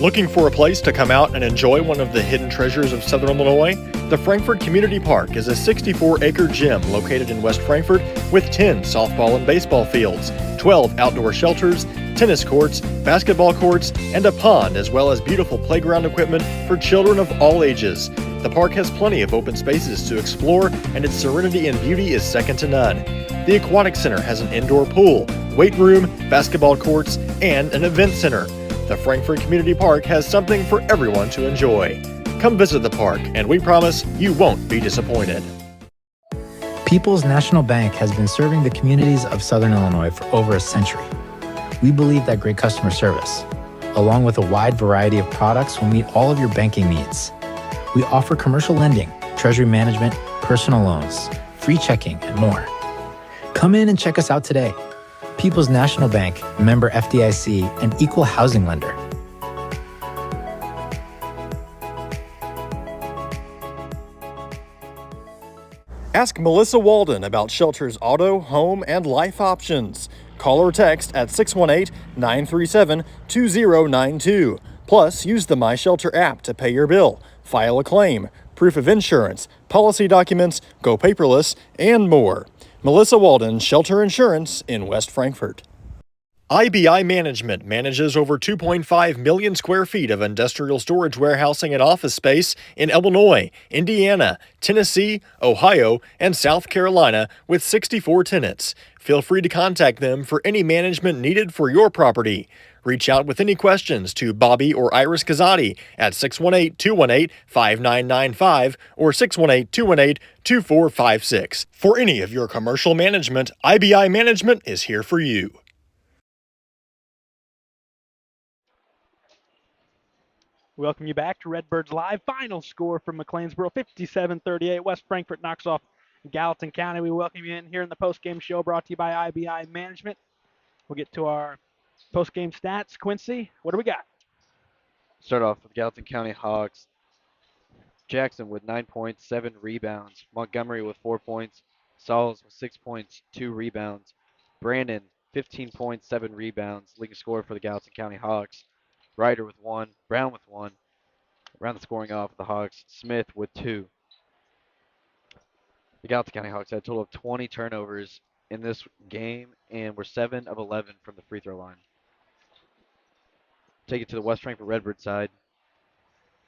Looking for a place to come out and enjoy one of the hidden treasures of Southern Illinois? The Frankfort Community Park is a 64-acre gym located in West Frankfort with 10 softball and baseball fields, 12 outdoor shelters, tennis courts, basketball courts, and a pond, as well as beautiful playground equipment for children of all ages. The park has plenty of open spaces to explore, and its serenity and beauty is second to none. The Aquatic Center has an indoor pool, weight room, basketball courts, and an event center. The Frankfort Community Park has something for everyone to enjoy. Come visit the park, and we promise you won't be disappointed. People's National Bank has been serving the communities of Southern Illinois for over a century. We believe that great customer service, along with a wide variety of products, will meet all of your banking needs. We offer commercial lending, treasury management, personal loans, free checking, and more. Come in and check us out today. People's National Bank, member FDIC, and equal housing lender. Ask Melissa Walden about Shelter's auto, home, and life options. Call or text at 618-937-2092. Plus, use the My Shelter app to pay your bill, file a claim, proof of insurance, policy documents, go paperless, and more. Melissa Walden, Shelter Insurance in West Frankfort. IBI Management manages over 2.5 million square feet of industrial storage warehousing and office space in Illinois, Indiana, Tennessee, Ohio, and South Carolina with 64 tenants. Feel free to contact them for any management needed for your property. Reach out with any questions to Bobby or Iris Kazadi at 618-218-5995 or 618-218-2456. For any of your commercial management, IBI Management is here for you. Welcome you back to Redbirds Live. Final score from McLeansboro, 57-38. West Frankfort knocks off Gallatin County. We welcome you in here in the post-game show brought to you by IBI Management. We'll get to our post-game stats. Quincy, what do we got? Start off with Gallatin County Hawks. Jackson with 9 points, 7 rebounds. Montgomery with 4 points. Sauls with 6 points, 2 rebounds. Brandon 15 points, 7 rebounds, leading scorer for the Gallatin County Hawks. Ryder with 1, Brown with 1. Around the scoring off the Hawks, Smith with 2. The Gallatin County Hawks had a total of 20 turnovers in this game and were 7 of 11 from the free throw line. Take it to the West Frankfort Redbird side.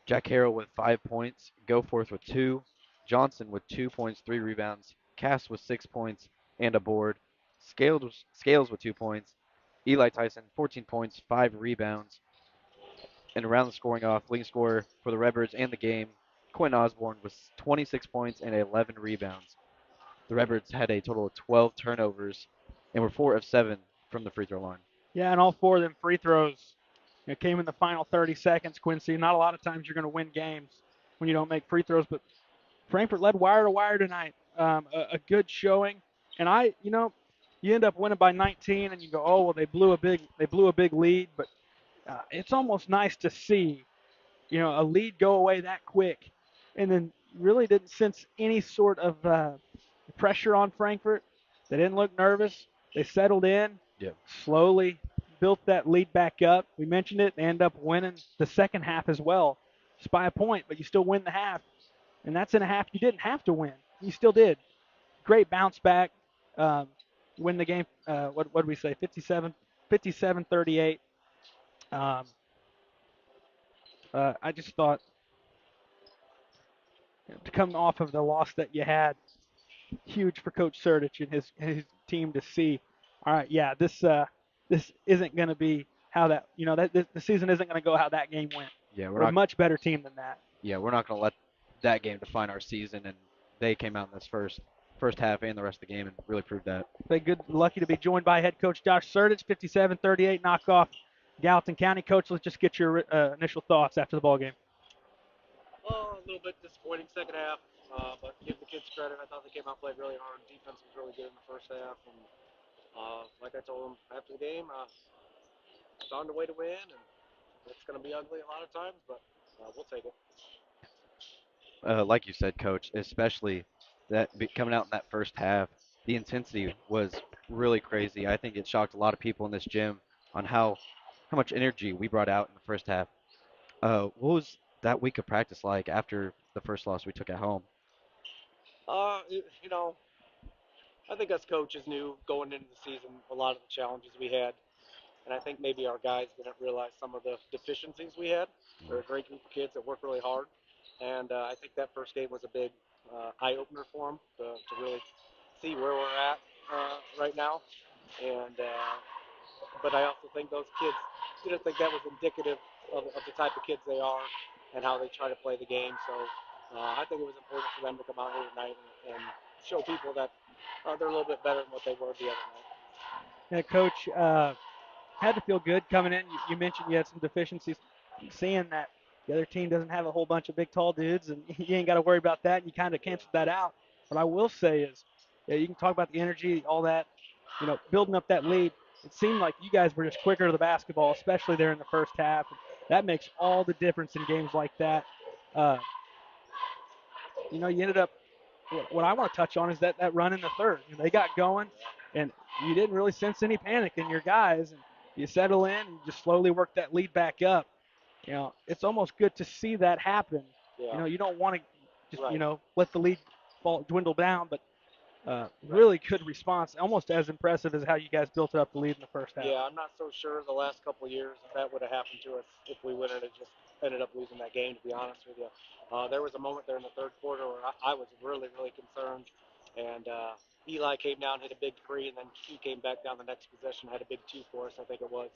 Jack Harrell with 5 points, Goforth with 2, Johnson with 2 points, 3 rebounds, Cass with 6 points and a board, Scales with 2 points, Eli Tyson 14 points, 5 rebounds, and around the scoring off, leading scorer for the Redbirds and the game, Quinn Osborne with 26 points and 11 rebounds. The Redbirds had a total of 12 turnovers and were 4 of 7 from the free throw line. Yeah, and all 4 of them free throws came in the final 30 seconds, Quincy. Not a lot of times you're going to win games when you don't make free throws, but Frankfort led wire to wire tonight. A good showing, and you end up winning by 19, and you go, oh well, they blew a big lead, but it's almost nice to see, a lead go away that quick, and then really didn't sense any sort of pressure on Frankfort. They didn't look nervous. They settled in, slowly built that lead back up. We mentioned it. They end up winning the second half as well, just by a point, but you still win the half. And that's in a half you didn't have to win. You still did. Great bounce back. Win the game, what did we say, 57-38. I just thought, to come off of the loss that you had, huge for Coach Surdich and his team to see. All right, yeah, this isn't going to be how that the season isn't going to go how that game went. Yeah, we're a much better team than that. Yeah, we're not going to let that game define our season, and they came out in this first half and the rest of the game and really proved that. Lucky to be joined by head coach Josh Surdich. 57-38 knockoff Gallatin County. Coach, let's just get your initial thoughts after the ball game. A little bit disappointing second half, but give the kids credit. I thought they came out and played really hard. Defense was really good in the first half, and like I told them after the game, found a way to win, and it's going to be ugly a lot of times, but we'll take it. Like you said, Coach, especially coming out in that first half, the intensity was really crazy. I think it shocked a lot of people in this gym on how much energy we brought out in the first half. What was that week of practice like after the first loss we took at home? I think us coaches knew going into the season a lot of the challenges we had, and I think maybe our guys didn't realize some of the deficiencies we had. They're a great group of kids that work really hard, and I think that first game was a big eye-opener for them to really see where we're at right now. And but I also think those kids didn't think that was indicative of the type of kids they are and how they try to play the game. So I think it was important for them to come out here tonight and show people that they're a little bit better than what they were the other night. Yeah, Coach, had to feel good coming in. You mentioned you had some deficiencies. Seeing that the other team doesn't have a whole bunch of big, tall dudes, and you ain't got to worry about that, and you kind of canceled that out. What I will say is, you can talk about the energy, all that, building up that lead. It seemed like you guys were just quicker to the basketball, especially there in the first half. That makes all the difference in games like that. You ended up, what I want to touch on is that run in the third. They got going, and you didn't really sense any panic in your guys. And you settle in and just slowly work that lead back up. It's almost good to see that happen. Yeah. You don't want to just, right. let the lead dwindle down, but really good response, almost as impressive as how you guys built up the lead in the first half. Yeah, I'm not so sure the last couple of years that would have happened to us if we would have just ended up losing that game, to be honest with you. There was a moment there in the third quarter where I was really, really concerned, and Eli came down, hit a big three, and then he came back down the next possession, had a big two for us, I think it was,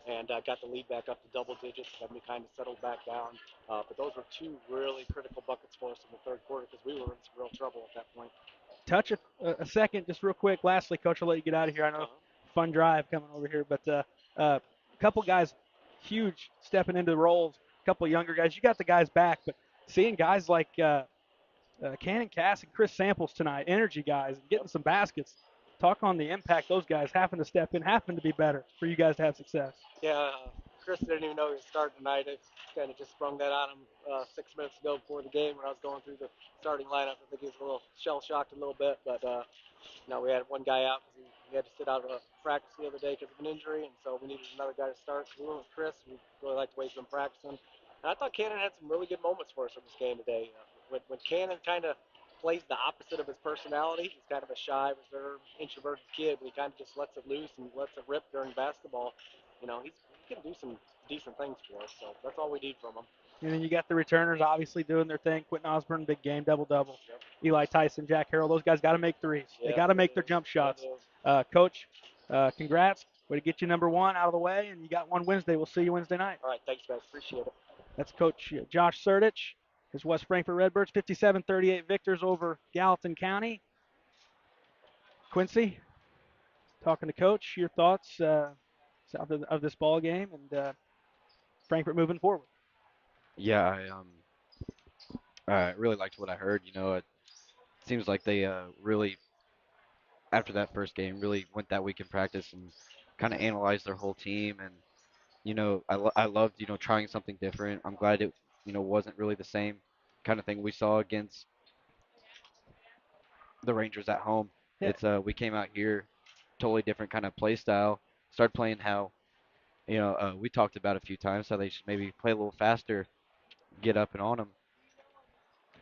and got the lead back up to double digits, and then we kind of settled back down. But those were two really critical buckets for us in the third quarter because we were in some real trouble at that point. Touch a second, just real quick. Lastly, Coach, I'll let you get out of here. I know fun drive coming over here, but a couple guys huge stepping into the roles, a couple of younger guys. You got the guys back, but seeing guys like Cannon Cass and Chris Samples tonight, energy guys, getting some baskets. Talk on the impact those guys having to step in, having to be better for you guys to have success. Yeah, Chris didn't even know he was starting tonight. I kind of just sprung that on him 6 minutes ago before the game when I was going through the starting lineup. I think he was a little shell-shocked a little bit, but we had one guy out because he had to sit out of a practice the other day because of an injury, and so we needed another guy to start. So we went with Chris. We really liked the way he's been practicing. And I thought Cannon had some really good moments for us in this game today. When Cannon kind of plays the opposite of his personality, he's kind of a shy, reserved, introverted kid, but he kind of just lets it loose and lets it rip during basketball. He can do some decent things for us, so that's all we need from him. And then you got the returners obviously doing their thing. Quentin Osborne, big game, double-double. Yep. Eli Tyson, Jack Harrell, those guys got to make threes. Yeah, they got to make their jump shots. Coach, congrats. Way to get you number one out of the way, and you got one Wednesday. We'll see you Wednesday night. All right, thanks, guys. Appreciate it. That's Coach Josh Surdich. His West Frankfort Redbirds, 57-38 victors over Gallatin County. Quincy, talking to Coach, your thoughts of this ball game and Frankfort moving forward. Yeah, I really liked what I heard. It seems like they really, after that first game, really went that week in practice and kind of analyzed their whole team. And I loved trying something different. I'm glad it wasn't really the same kind of thing we saw against the Rangers at home. Yeah. It's we came out here, totally different kind of play style. Started playing how we talked about a few times how they should maybe play a little faster, get up and on them.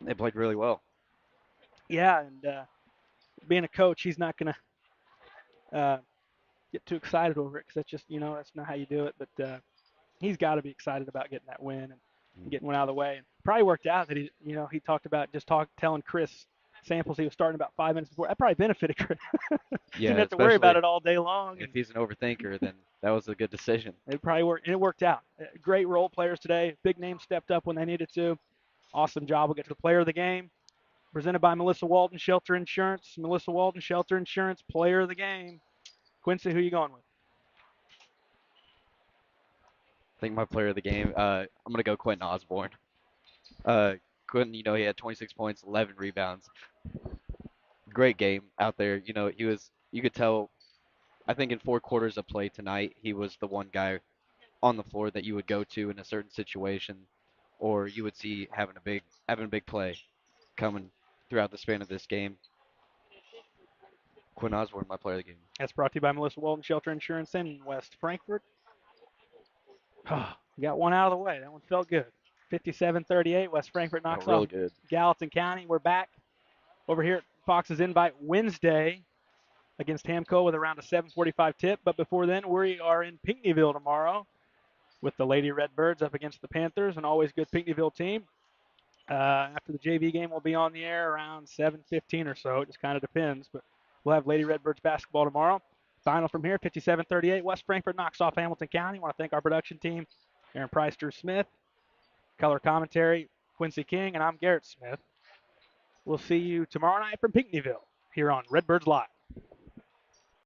They played really well. Yeah, and being a coach, he's not going to get too excited over it because that's just, that's not how you do it. But he's got to be excited about getting that win and getting one out of the way. And probably worked out that he talked about telling Chris Samples he was starting about 5 minutes before. That probably benefited Chris. Yeah, didn't have to worry about it all day long. If he's an overthinker, then that was a good decision. It probably worked, and it worked out. Great role players today. Big names stepped up when they needed to. Awesome job. We'll get to the player of the game. Presented by Melissa Walden Shelter Insurance. Melissa Walden Shelter Insurance, player of the game. Quincy, who are you going with? I think my player of the game, I'm going to go Quentin Osborne. Quentin, he had 26 points, 11 rebounds. Great game out there. You could tell, I think in 4 quarters of play tonight, he was the one guy on the floor that you would go to in a certain situation, or you would see having a big play coming throughout the span of this game. Quinn Osborne, my player of the game. That's brought to you by Melissa Walden Shelter Insurance in West Frankfort. We got one out of the way. That one felt good. 57-38. West Frankfort knocks off Gallatin County. We're back over here at Fox's Invite Wednesday against Hamco with around a 7:45 tip. But before then, we are in Pinckneyville tomorrow with the Lady Redbirds up against the Panthers, an always good Pinckneyville team. After the JV game, we'll be on the air around 7:15 or so. It just kind of depends, but we'll have Lady Redbirds basketball tomorrow. Final from here, 57-38. West Frankfort knocks off Hamilton County. I want to thank our production team, Aaron Price, Drew Smith. Color commentary, Quincy King, and I'm Garrett Smith. We'll see you tomorrow night from Pinckneyville here on Redbirds Live.